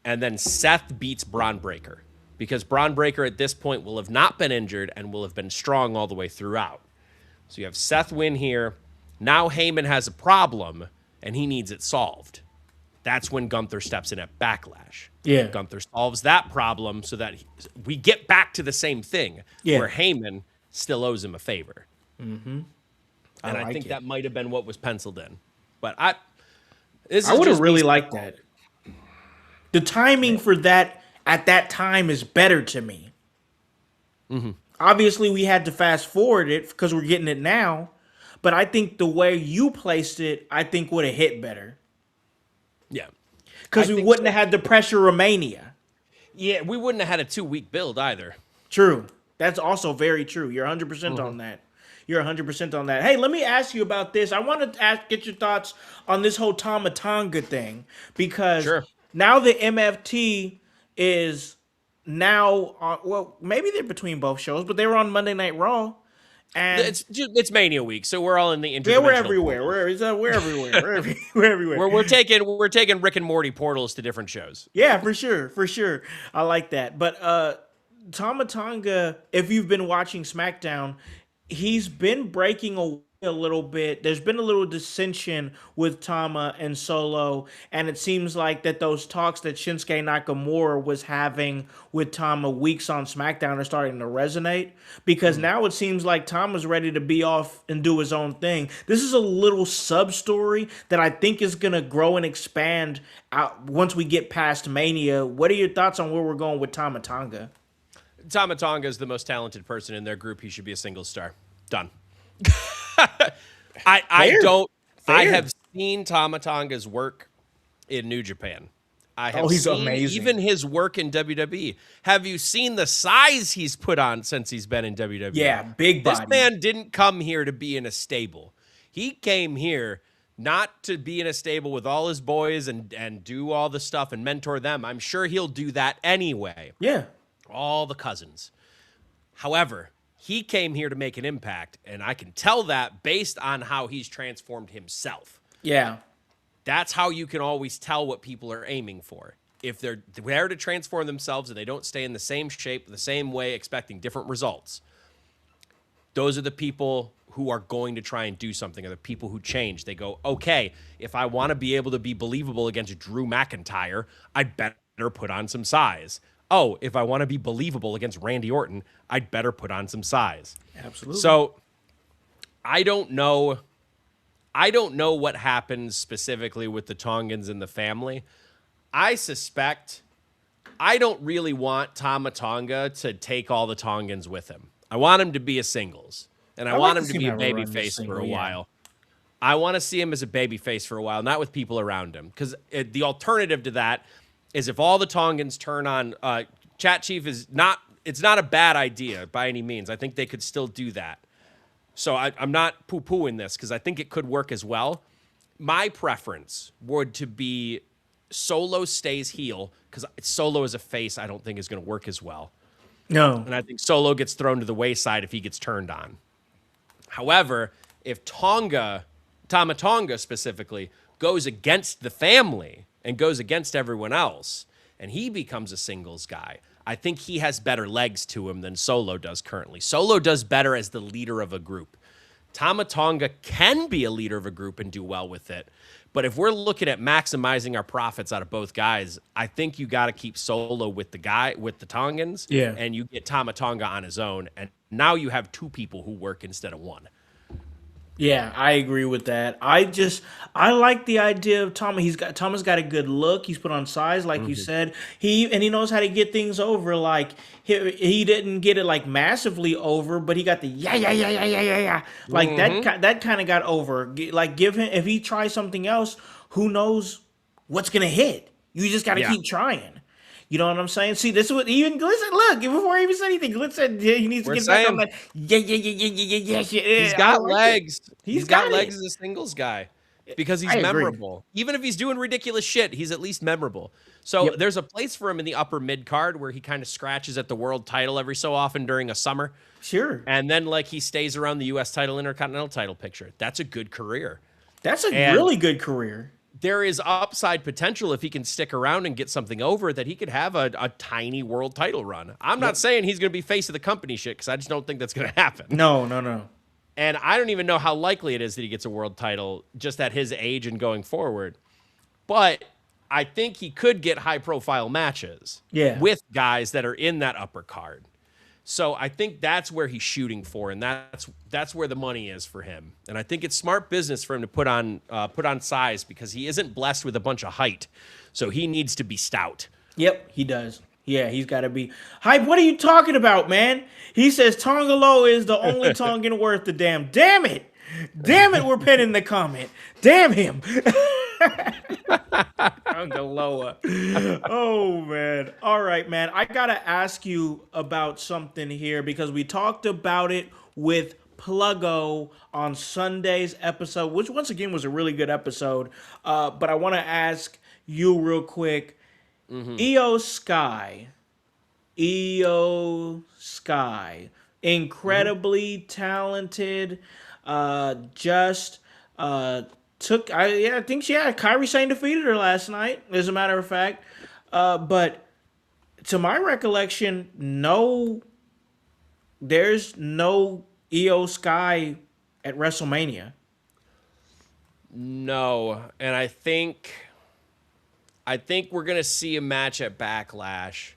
And then Seth beats Braun Breaker because Braun Breaker at this point will have not been injured and will have been strong all the way throughout. So you have Seth win here. Now Heyman has a problem and he needs it solved. That's when Gunther steps in at Backlash. Yeah. Gunther solves that problem so that we get back to the same thing where Heyman still owes him a favor. Mm-hmm. And I think that might have been what was penciled in. But I would have really liked that. The timing for that at that time is better to me. Mm-hmm. Obviously, we had to fast forward it because we're getting it now. But I think the way you placed it, I think would have hit better. Yeah. Because we wouldn't have had the pressure of Mania. Yeah, we wouldn't have had a 2-week build either. True. That's also very true. You're 100% on that. You're 100% on that. Hey, let me ask you about this. I want to get your thoughts on this whole Tama Tonga thing. Because now the MFT is now, well, maybe they're between both shows, but they were on Monday Night Raw. And it's Mania week, so we're all in the interdimensional. yeah, we're everywhere. portals. We're everywhere. We're everywhere. We're taking Rick and Morty portals to different shows. Yeah, for sure, for sure. I like that. But Tama Tonga, if you've been watching SmackDown, he's been breaking away a little bit. There's been a little dissension with Tama and Solo, and it seems like that those talks that Shinsuke Nakamura was having with Tama weeks on SmackDown are starting to resonate, because now it seems like Tama's ready to be off and do his own thing. This is a little sub story that I think is going to grow and expand out once we get past Mania. What are your thoughts on where we're going with Tama Tonga? Tama Tonga is the most talented person in their group. He should be a single star. Done. I have seen Tama Tonga's work in New Japan. I have he's seen amazing. even his work in WWE. Have you seen the size he's put on since he's been in WWE? Yeah, big body. This man didn't come here to be in a stable. He came here not to be in a stable with all his boys and do all the stuff and mentor them. I'm sure he'll do that anyway. Yeah. All the cousins. However, he came here to make an impact, and I can tell that based on how he's transformed himself. Yeah. That's how you can always tell what people are aiming for. If they're there to transform themselves and they don't stay in the same shape, the same way, expecting different results, those are the people who are going to try and do something, are the people who change. They go, okay, if I want to be able to be believable against Drew McIntyre, I'd better put on some size. Oh, if I want to be believable against Randy Orton, I'd better put on some size. Absolutely. So I don't know what happens specifically with the Tongans and the family. I suspect I don't really want Tama Tonga to take all the Tongans with him. I want him to be a singles, and I want him to be a babyface for a while. I want to see him as a babyface for a while, not with people around him, because the alternative to that is if all the Tongans turn on Chat Chief it's not a bad idea by any means. I think they could still do that. So I'm not poo-pooing this because I think it could work as well. My preference would to be Solo stays heel, because Solo as a face I don't think is going to work as well. No. And I think Solo gets thrown to the wayside if he gets turned on. However, if Tama Tonga specifically goes against the family and goes against everyone else, and he becomes a singles guy, I think he has better legs to him than Solo does currently. Solo does better as the leader of a group. Tama Tonga can be a leader of a group and do well with it. But if we're looking at maximizing our profits out of both guys, I think you got to keep Solo with the Tongans. Yeah. And you get Tama Tonga on his own. And now you have two people who work instead of one. Yeah, I agree with that. I like the idea of Tama. Tama's got a good look. He's put on size, like you said. He knows how to get things over. Like he didn't get it like massively over, but he got the yeah. Like that kind of got over. Like give him, if he tries something else, who knows what's gonna hit? You just got to keep trying. You know what I'm saying? See, this is what even Glitz said. Look, before he even said anything, Glitz said he needs to get back on that. Yeah. He's got legs. He's got legs it. as a singles guy because he's memorable. Even if he's doing ridiculous shit, he's at least memorable. So there's a place for him in the upper mid card where he kind of scratches at the world title every so often during a summer. Sure. And then like he stays around the U.S. title, Intercontinental title picture. That's a good career. That's a really good career. There is upside potential if he can stick around and get something over that he could have a tiny world title run. I'm not saying he's going to be face of the company shit because I just don't think that's going to happen. No. And I don't even know how likely it is that he gets a world title just at his age and going forward. But I think he could get high-profile matches with guys that are in that upper card. So I think that's where he's shooting for, and that's where the money is for him. And I think it's smart business for him to put on size because he isn't blessed with a bunch of height. So he needs to be stout. Yep, he does. Yeah, he's got to be. Hype, what are you talking about, man? He says Tongalo is the only Tongan worth the damn. Damn it. Damn it, we're pinning the comment. Damn him. Tongaloa. Oh, man. All right, man. I got to ask you about something here because we talked about it with Pluggo on Sunday's episode, which once again was a really good episode. But I want to ask you real quick. Io Sky incredibly talented. Just took. I think she had Kyrie Sane defeated her last night. As a matter of fact, but to my recollection, there's no Io Sky at WrestleMania. No, and I think we're gonna see a match at Backlash,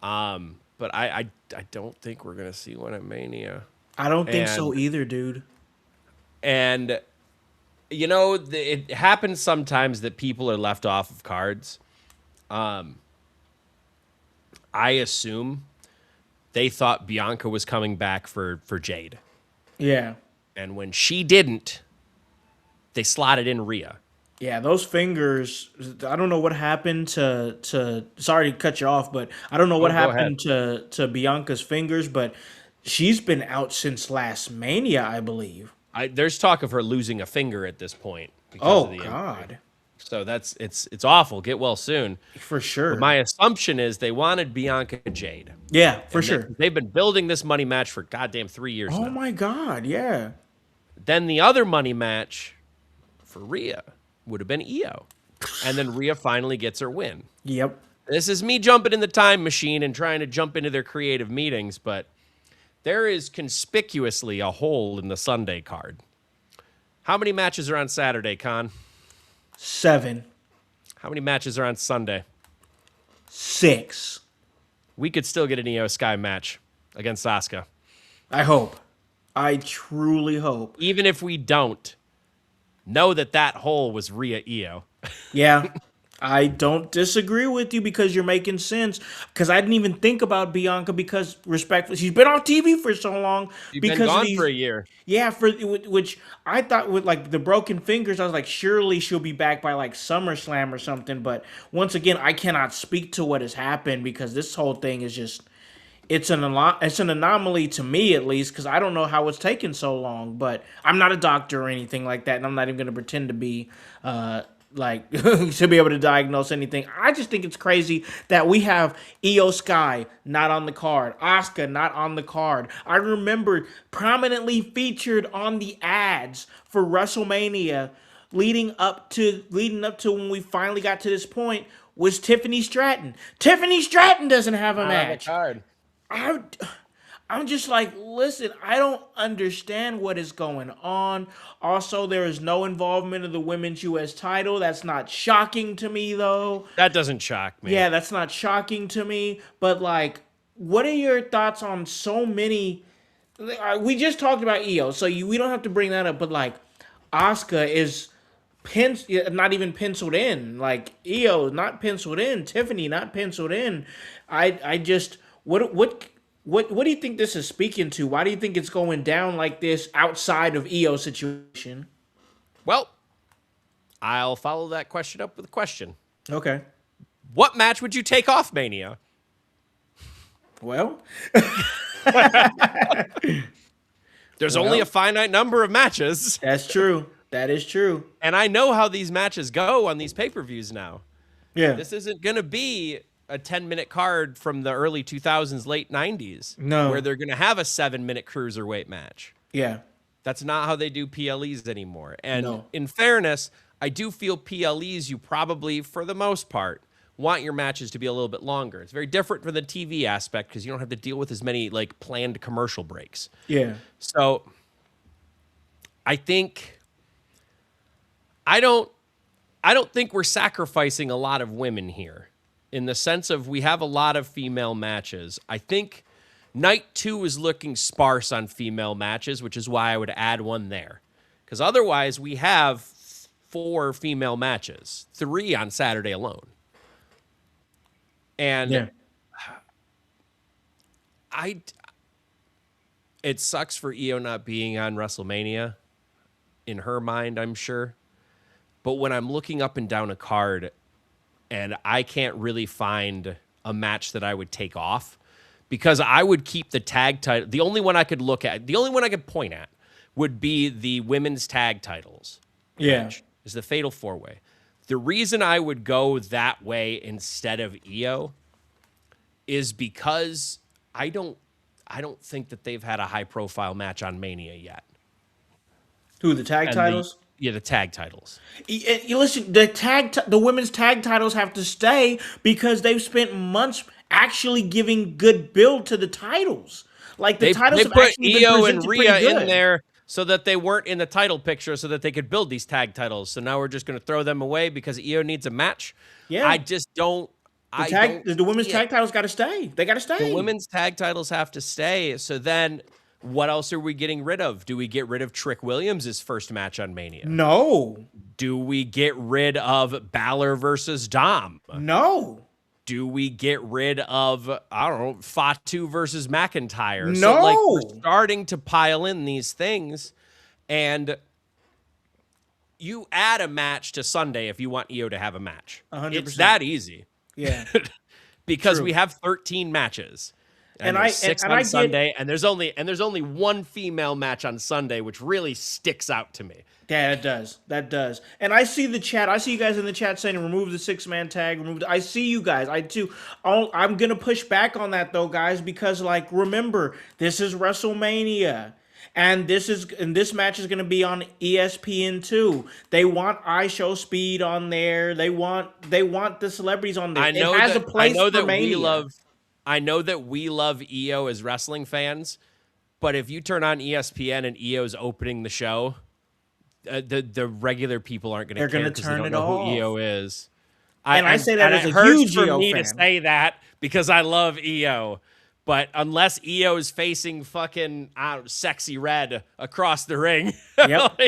but I don't think we're gonna see one at Mania. I don't think so either, dude. And you know, it happens sometimes that people are left off of cards. I assume they thought Bianca was coming back for Jade, Yeah. and when she didn't, they slotted in Rhea. Yeah, those fingers, I don't know what happened to sorry to cut you off, but I don't know what Go happened to Bianca's fingers, but she's been out since last Mania, I believe. There's talk of her losing a finger at this point. Oh of the God. injury. So it's awful. Get well soon. For sure. But my assumption is they wanted Bianca Jade. Yeah, for sure. They've been building this money match for goddamn 3 years now. Oh my God, yeah. Then the other money match for Rhea would have been Io. And then Rhea finally gets her win. Yep. This is me jumping in the time machine and trying to jump into their creative meetings, but there is conspicuously a hole in the Sunday card. How many matches are on Saturday, Con? 7. How many matches are on Sunday? 6. We could still get an Io Sky match against Asuka. I hope. I truly hope. Even if we don't, know that hole was Rhea Io. Yeah. I don't disagree with you because you're making sense. Because I didn't even think about Bianca because, respectfully, she's been on TV for so long. You've because been gone for a year. Yeah, which I thought with like the broken fingers, I was like, surely she'll be back by like SummerSlam or something. But once again, I cannot speak to what has happened because this whole thing is just it's an anomaly to me at least because I don't know how it's taken so long. But I'm not a doctor or anything like that, and I'm not even going to pretend to be. Like to be able to diagnose anything. I just think it's crazy that we have Io Sky not on the card, Asuka not on the card. I remember prominently featured on the ads for WrestleMania leading up to when we finally got to this point was Tiffany Stratton. Tiffany Stratton doesn't have a match. I'm just like, listen, I don't understand what is going on. Also, there is no involvement of the Women's U.S. title. That's not shocking to me, though. That doesn't shock me. Yeah, that's not shocking to me. But, like, what are your thoughts on so many... We just talked about Io, so we don't have to bring that up. But, like, Asuka is not even penciled in. Like, Io not penciled in. Tiffany not penciled in. I just... What do you think this is speaking to? Why do you think it's going down like this outside of Io's situation? Well, I'll follow that question up with a question. Okay. What match would you take off Mania? Well, there's only a finite number of matches. That's true. That is true. And I know how these matches go on these pay-per-views now. Yeah. This isn't going to be a 10-minute card from the early 2000s, late 90s. No. Where they're going to have a 7-minute cruiserweight match. Yeah. That's not how they do PLEs anymore. And No. in fairness, I do feel PLEs, you probably, for the most part, want your matches to be a little bit longer. It's very different from the TV aspect because you don't have to deal with as many like planned commercial breaks. Yeah. So I think I don't think we're sacrificing a lot of women here in the sense of we have a lot of female matches. I think night 2 is looking sparse on female matches, which is why I would add one there. Because otherwise we have 4 female matches, 3 on Saturday alone. And it sucks for Io not being on WrestleMania in her mind, I'm sure. But when I'm looking up and down a card and I can't really find a match that I would take off because I would keep the tag title. The only one I could point at would be the women's tag titles. Yeah. Match, is the Fatal 4-Way. The reason I would go that way instead of Io is because I I don't think that they've had a high profile match on Mania yet. Who, the tag And titles? the tag titles. You listen, the women's tag titles have to stay because they've spent months actually giving good build to the titles. Like the titles They have put actually been Io and presented Rhea pretty in good. there so that they weren't in the title picture so that they could build these tag titles. So now we're just going to throw them away because Io needs a match. Yeah. I just don't. The women's tag titles got to stay. They got to stay. The women's tag titles have to stay. So then what else are we getting rid of? Do we get rid of Trick Williams' first match on Mania? No. Do we get rid of Balor versus Dom? No. Do we get rid of, I don't know, Fatu versus McIntyre? No. So, like, we're starting to pile in these things, and you add a match to Sunday if you want Io to have a match. 100%. It's that easy. Yeah. Because True. we have 13 matches. And I there's six and on I Sunday, and there's only one female match on Sunday, which really sticks out to me. Yeah, it does. That does. And I see the chat. I see you guys in the chat saying remove the 6-man tag. I see you guys. I too. I'm gonna push back on that though, guys, because like remember, this is WrestleMania. And this match is gonna be on ESPN too. They want iShow Speed on there. They want the celebrities on there. I know it has that, a place I know for that Mania. I know that we love EO as wrestling fans, but if you turn on ESPN and EO's opening the show, the regular people aren't going to care because they don't know who EO is. I say that as a huge EO fan. To say that because I love EO, but unless EO is facing fucking Sexy Red across the ring, yep.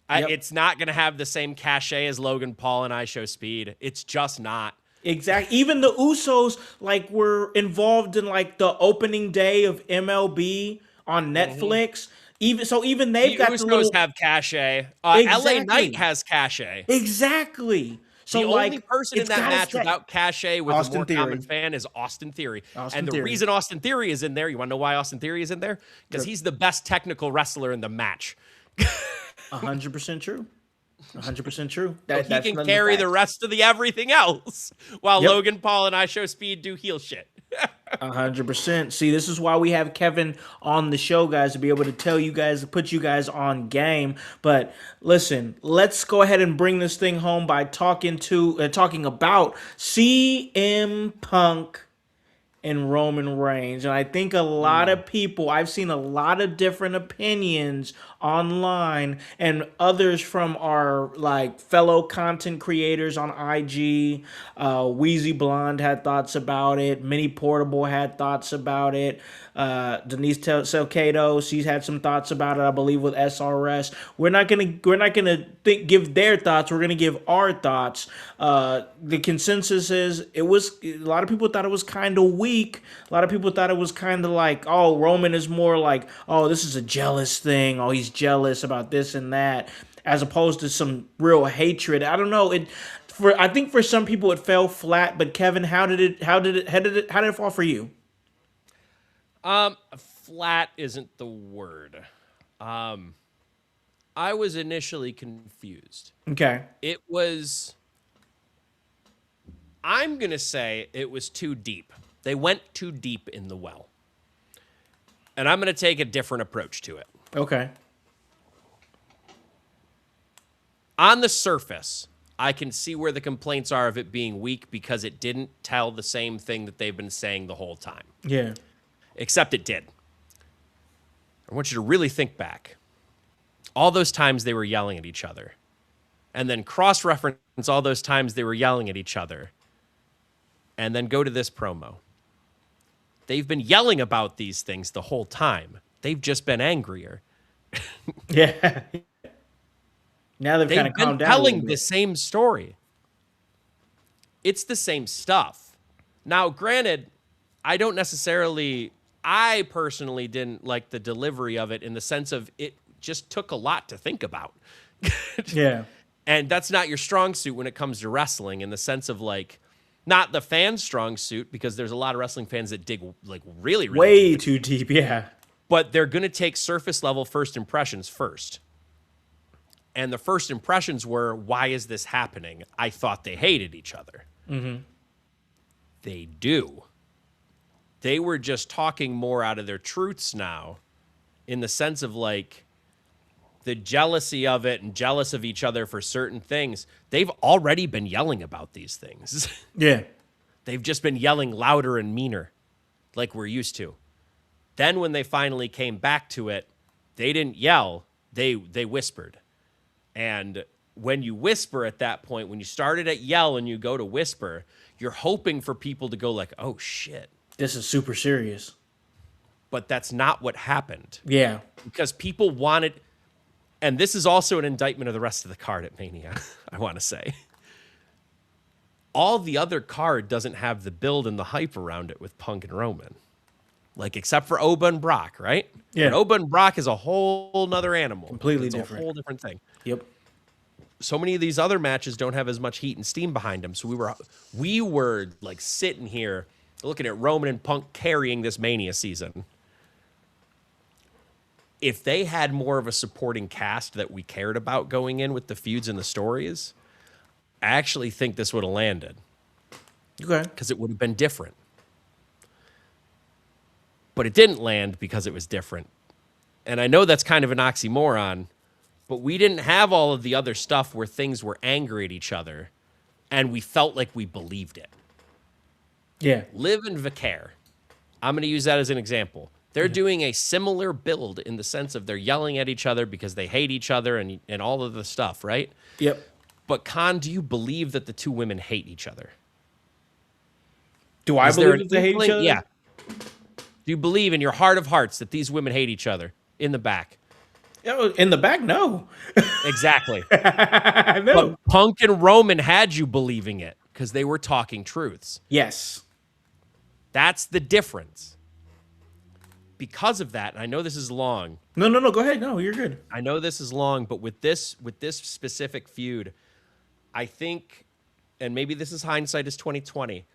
It's not going to have the same cachet as Logan Paul and iShow Speed. It's just not. Exactly. Even the Usos like were involved in like the opening day of MLB on Netflix. Even they've got Usos the little have cachet. Exactly. LA Knight has cachet. Exactly. So the like, only person in that match without cachet with Austin a more Theory. common fan is Austin Theory. And the reason Austin Theory is in there, you want to know why Austin Theory is in there? Because he's the best technical wrestler in the match. 100% true. 100% true. He can carry the rest of the everything else while Logan Paul and iShow Speed do heel shit. 100%. See, this is why we have Kevin on the show, guys, to be able to tell you guys, put you guys on game. But listen, let's go ahead and bring this thing home by talking about CM Punk and Roman Reigns. And I think a lot of people, I've seen a lot of different opinions online and others from our like fellow content creators on IG. Wheezy Blonde had thoughts about it. Minnie Portable had thoughts about it. Denise Selcato, she's had some thoughts about it, I believe, with SRS. We're not gonna give their thoughts. We're gonna give our thoughts. The consensus is a lot of people thought it was kind of weak. A lot of people thought it was kind of like, oh, Roman is more like, oh, this is a jealous thing. Oh, he's jealous about this and that, as opposed to some real hatred. I don't know. I think for some people it fell flat. But Kevin, how did it fall for you? Flat isn't the word. I was initially confused. Okay. I'm going to say it was too deep. They went too deep in the well. And I'm going to take a different approach to it. Okay. On the surface, I can see where the complaints are of it being weak because it didn't tell the same thing that they've been saying the whole time. Yeah. Except it did. I want you to really think back. All those times they were yelling at each other. And then cross-reference all those times they were yelling at each other. And then go to this promo. They've been yelling about these things the whole time. They've just been angrier. Yeah. Now they've kind of calmed down. Telling the same story. It's the same stuff. Now, granted, I personally didn't like the delivery of it in the sense of it just took a lot to think about. Yeah. And that's not your strong suit when it comes to wrestling, in the sense of like, not the fan strong suit, because there's a lot of wrestling fans that dig like really, really way deep. too deep. Yeah. But they're going to take surface level first impressions first. And the first impressions were, why is this happening? I thought they hated each other. Mm-hmm. They do. they were just talking more out of their truths now, in the sense of like the jealousy of it and jealous of each other for certain things. They've already been yelling about these things. Yeah. They've just been yelling louder and meaner like we're used to. Then when they finally came back to it, they didn't yell, they whispered. And when you whisper at that point, when you started at yell and you go to whisper, you're hoping for people to go like, oh shit. This is super serious. But that's not what happened. Yeah. Because people wanted, and this is also an indictment of the rest of the card at Mania, I want to say. All the other card doesn't have the build and the hype around it with Punk and Roman. Like, except for Oba and Brock, right? Yeah. But Oba and Brock is a whole nother animal. Completely it's different. A whole different thing. Yep. So many of these other matches don't have as much heat and steam behind them. So we were like sitting here looking at Roman and Punk carrying this Mania season. If they had more of a supporting cast that we cared about going in with the feuds and the stories, I actually think this would have landed. Okay. Because it would have been different. But it didn't land because it was different. And I know that's kind of an oxymoron, but we didn't have all of the other stuff where things were angry at each other and we felt like we believed it. Yeah. Liv and Vaquer, I'm going to use that as an example. They're doing a similar build in the sense of they're yelling at each other because they hate each other and all of the stuff, right? Yep. But Khan, do you believe that the two women hate each other? Do I believe that they hate each other? Yeah. Do you believe in your heart of hearts that these women hate each other in the back? In the back, no. Exactly. No. But Punk and Roman had you believing it because they were talking truths. Yes. That's the difference. Because of that, and I know this is long. No. Go ahead. No, you're good. I know this is long, but with this specific feud, I think, and maybe this is hindsight is 2020,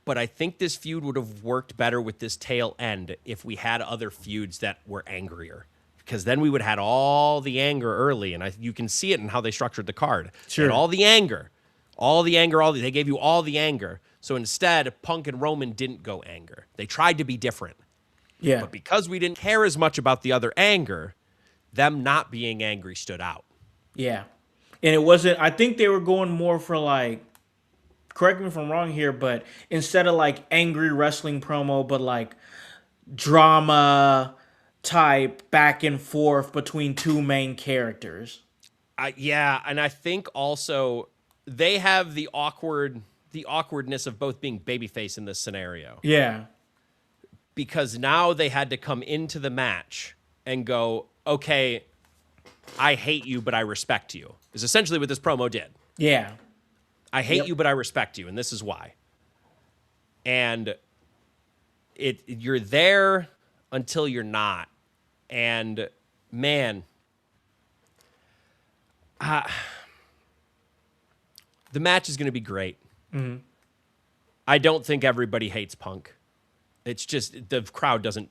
but I think this feud would have worked better with this tail end if we had other feuds that were angrier. Because then we would have had all the anger early, and you can see it in how they structured the card. Sure. And all the anger, they gave you all the anger. So instead, Punk and Roman didn't go anger. They tried to be different. Yeah. But because we didn't care as much about the other anger, them not being angry stood out. Yeah. And it wasn't, I think they were going more for like, correct me if I'm wrong here, but instead of like angry wrestling promo, but like drama type back and forth between two main characters. Yeah, and I think also they have the awkwardness of both being babyface in this scenario. Yeah. Because now they had to come into the match and go, okay, I hate you, but I respect you. Is essentially what this promo did. Yeah. I hate you, but I respect you, and this is why. And you're there until you're not. And man, the match is going to be great. Mm-hmm. I don't think everybody hates Punk. It's just the crowd doesn't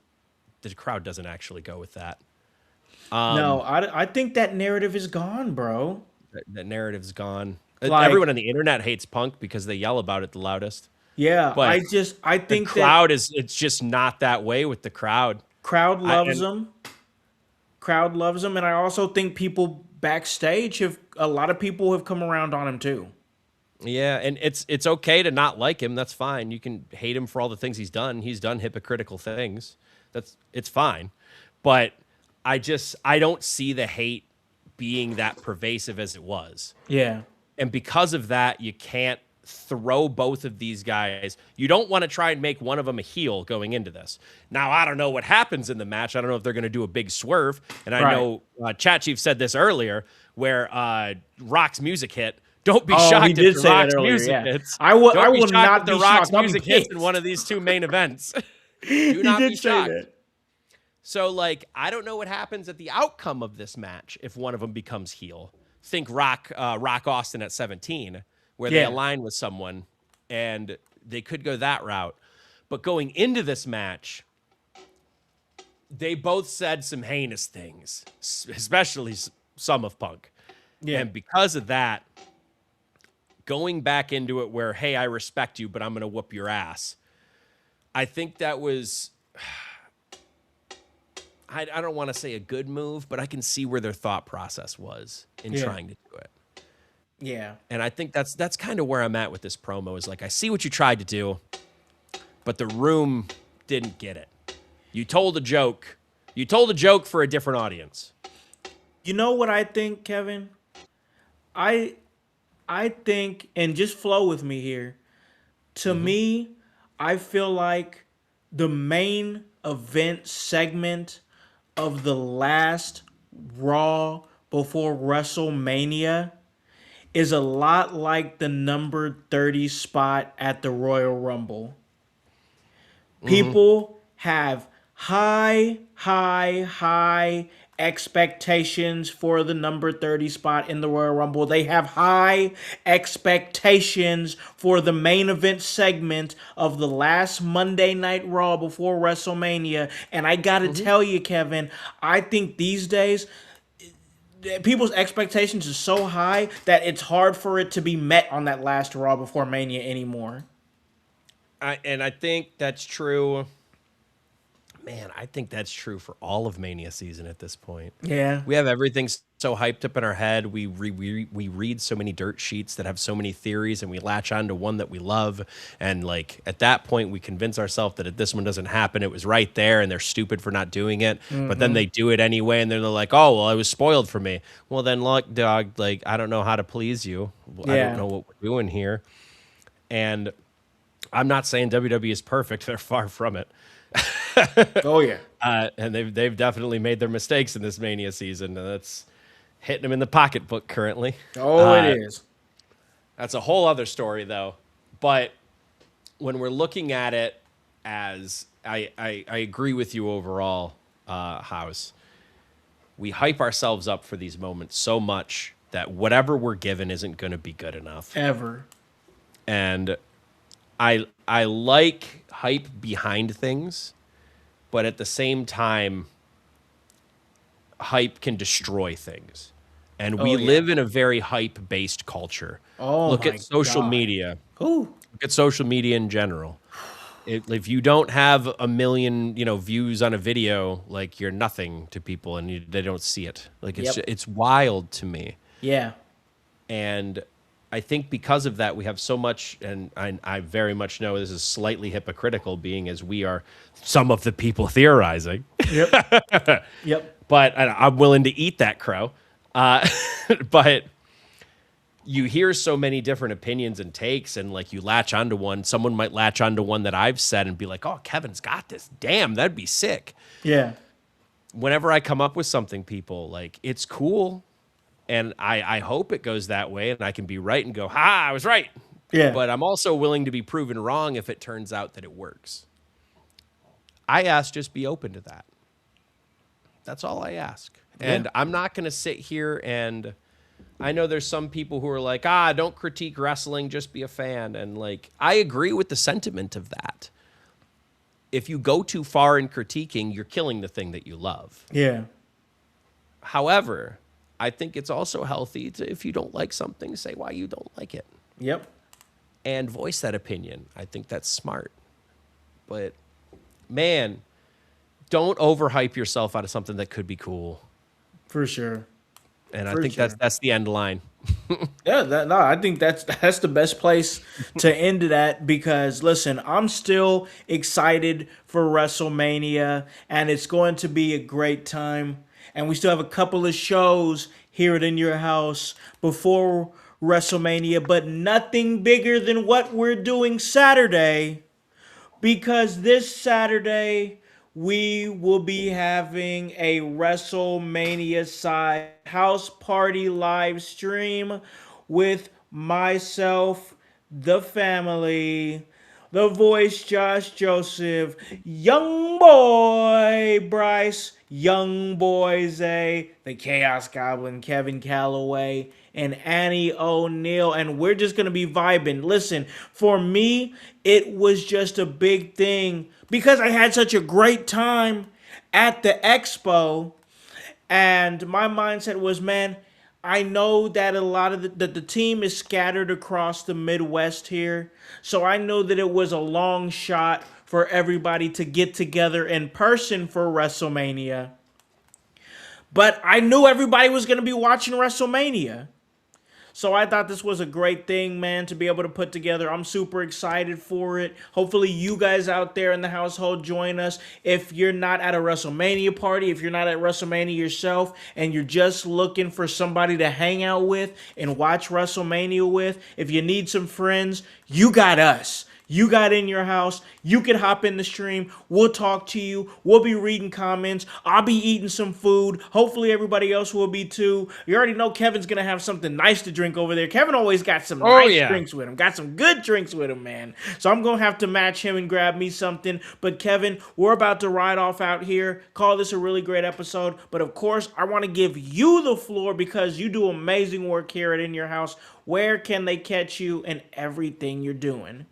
actually go with that. No, I think that narrative is gone, bro. That narrative's gone. Like, everyone on the internet hates Punk because they yell about it the loudest. Yeah, But I think the crowd it's just not that way with the crowd. Crowd loves him. Crowd loves him, and I also think people backstage a lot of people have come around on him too. Yeah, and it's okay to not like him. That's fine. You can hate him for all the things he's done. He's done hypocritical things. It's fine. But I don't see the hate being that pervasive as it was. Yeah. And because of that, you can't throw both of these guys. You don't want to try and make one of them a heel going into this. Now, I don't know what happens in the match. I don't know if they're going to do a big swerve. And I know Chat Chief said this earlier where Rock's music hit. Don't be shocked if the Rock's music hits. I will Don't not be be Rock's shocked. music hits in one of these two main events. Do not be shocked. So, like, I don't know what happens at the outcome of this match if one of them becomes heel. Think Rock Austin at 17, where they align with someone, and they could go that route. But going into this match, they both said some heinous things, especially some of Punk. Yeah. And because of that, going back into it where, hey, I respect you, but I'm going to whoop your ass. I think that was, I don't want to say a good move, but I can see where their thought process was in Yeah. trying to do it. Yeah. And I think that's kind of where I'm at with this promo is like, I see what you tried to do, but the room didn't get it. You told a joke. You told a joke for a different audience. You know what I think, Kevin? I I think, and just flow with me here. To me, I feel like the main event segment of the last Raw before WrestleMania is a lot like the number 30 spot at the Royal Rumble. People have high expectations for the number 30 spot in the Royal Rumble. They have high expectations for the main event segment of the last Monday Night Raw before WrestleMania. And I got to tell you, Kevin, I think these days people's expectations are so high that it's hard for it to be met on that last Raw before Mania anymore. And I think that's true. Man, I think that's true for all of Mania season at this point. Yeah. We have everything so hyped up in our head. We read so many dirt sheets that have so many theories, and we latch on to one that we love. And like at that point, we convince ourselves that if this one doesn't happen, it was right there, and they're stupid for not doing it. But then they do it anyway, and they're like, "Oh, well, it was spoiled for me." Well, then look, dog, like I don't know how to please you. I Yeah. don't know what we're doing here. And I'm not saying WWE is perfect; they're far from it. Oh yeah. And they've definitely made their mistakes in this Mania season. And that's hitting them in the pocketbook currently. Oh, it is. That's a whole other story, though. But when we're looking at it as I agree with you overall, Howse. We hype ourselves up for these moments so much that whatever we're given isn't going to be good enough. Ever. And I like hype behind things, but at the same time, hype can destroy things. And we live in a very hype-based culture. Oh, Look my at social God. media. Ooh. Look at social media in general. If you don't have a million, views on a video, like you're nothing to people, and they don't see it. Like it's wild to me. Yeah. And I think because of that, we have so much, and I very much know this is slightly hypocritical, being as we are some of the people theorizing. Yep. Yep. But I'm willing to eat that crow. But you hear so many different opinions and takes, and like you latch onto one. Someone might latch onto one that I've said and be like, "Oh, Kevin's got this. Damn, that'd be sick." Yeah. Whenever I come up with something, people like it's cool. And I hope it goes that way, and I can be right and go, "Ha, I was right." Yeah. But I'm also willing to be proven wrong if it turns out that it works. I ask, just be open to that. That's all I ask. And I'm not going to sit here and I know there's some people who are like, don't critique wrestling, just be a fan. And like, I agree with the sentiment of that. If you go too far in critiquing, you're killing the thing that you love. Yeah. However, I think it's also healthy to, if you don't like something, say why you don't like it. Yep. And voice that opinion. I think that's smart. But man, don't overhype yourself out of something that could be cool. For sure. And I For think sure. that's the end line. Yeah, I think that's the best place to end it at, because listen, I'm still excited for WrestleMania, and it's going to be a great time. And we still have a couple of shows here at In Your House before WrestleMania, but nothing bigger than what we're doing Saturday, because this Saturday we will be having a WrestleMania side house party live stream with myself, the family, the voice Josh Joseph, young boy Bryce, young boy Zay, the Chaos Goblin Kevin Kalloway, and Annie O'Neil, and we're just gonna be vibing. Listen, for me, it was just a big thing because I had such a great time at the expo, and my mindset was, man, I know that a lot of the team is scattered across the Midwest here. So I know that it was a long shot for everybody to get together in person for WrestleMania. But I knew everybody was going to be watching WrestleMania. So I thought this was a great thing, man, to be able to put together. I'm super excited for it. Hopefully you guys out there in the household join us. If you're not at a WrestleMania party, if you're not at WrestleMania yourself, and you're just looking for somebody to hang out with and watch WrestleMania with, if you need some friends, you got us. You got in your house. You can hop in the stream. We'll talk to you. We'll be reading comments. I'll be eating some food. Hopefully everybody else will be too. You already know Kevin's going to have something nice to drink over there. Kevin always got some nice drinks with him. Got some good drinks with him, man. So I'm going to have to match him and grab me something. But Kevin, we're about to ride off out here. Call this a really great episode. But of course, I want to give you the floor because you do amazing work here at In Your House. Where can they catch you and everything you're doing?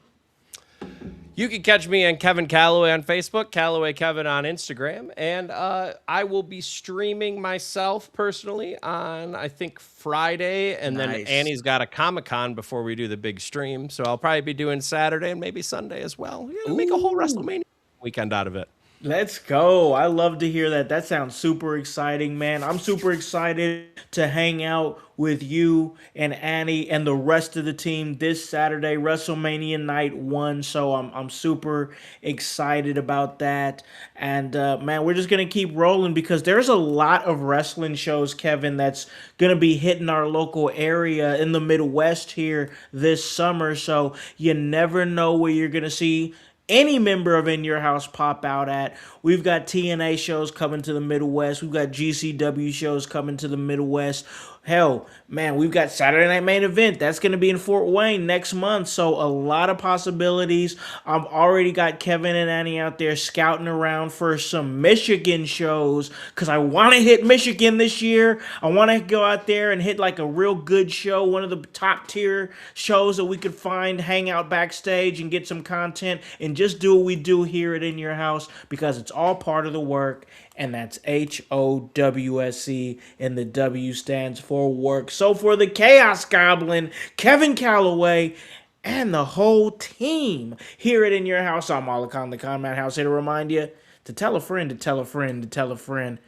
You can catch me on Kevin Kalloway on Facebook, Kalloway Kevin on Instagram, and I will be streaming myself personally on, I think, Friday, and then Annie's got a Comic-Con before we do the big stream, so I'll probably be doing Saturday and maybe Sunday as well. Yeah, make a whole WrestleMania weekend out of it. Let's go. I love to hear that. That sounds super exciting, man. I'm super excited to hang out with you and Annie and the rest of the team this Saturday, WrestleMania Night 1. So I'm super excited about that. And, man, we're just going to keep rolling because there's a lot of wrestling shows, Kevin, that's going to be hitting our local area in the Midwest here this summer. So you never know where you're going to see any member of In Your House pop out at. We've got TNA shows coming to the Midwest. We've got GCW shows coming to the Midwest. Hell, man, we've got Saturday Night Main Event. That's going to be in Fort Wayne next month. So a lot of possibilities. I've already got Kevin and Annie out there scouting around for some Michigan shows because I want to hit Michigan this year. I want to go out there and hit like a real good show, one of the top tier shows that we could find, hang out backstage and get some content and just do what we do here at In Your House because it's all part of the work. And that's HOWSE, and the W stands for work. So for the Chaos Goblin, Kevin Kalloway, and the whole team here at In Your House, I'm Malachi the Con Man House here to remind you to tell a friend to tell a friend to tell a friend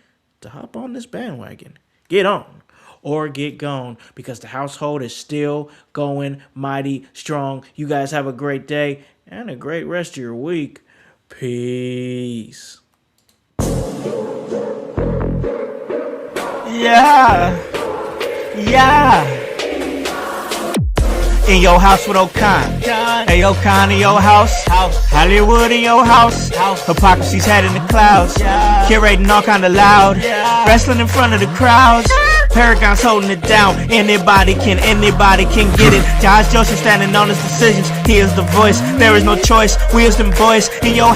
to hop on this bandwagon. Get on or get gone because the household is still going mighty strong. You guys have a great day and a great rest of your week. Peace. Yeah. In your house with O'Con. Hey, O'Con in your house. Hollywood in your house. Hypocrisy's head in the clouds. Curating all kind of loud. Wrestling in front of the crowds. Paragon's holding it down. Anybody can get it. Josh Joseph standing on his decisions. He is the voice. There is no choice. We as them boys in your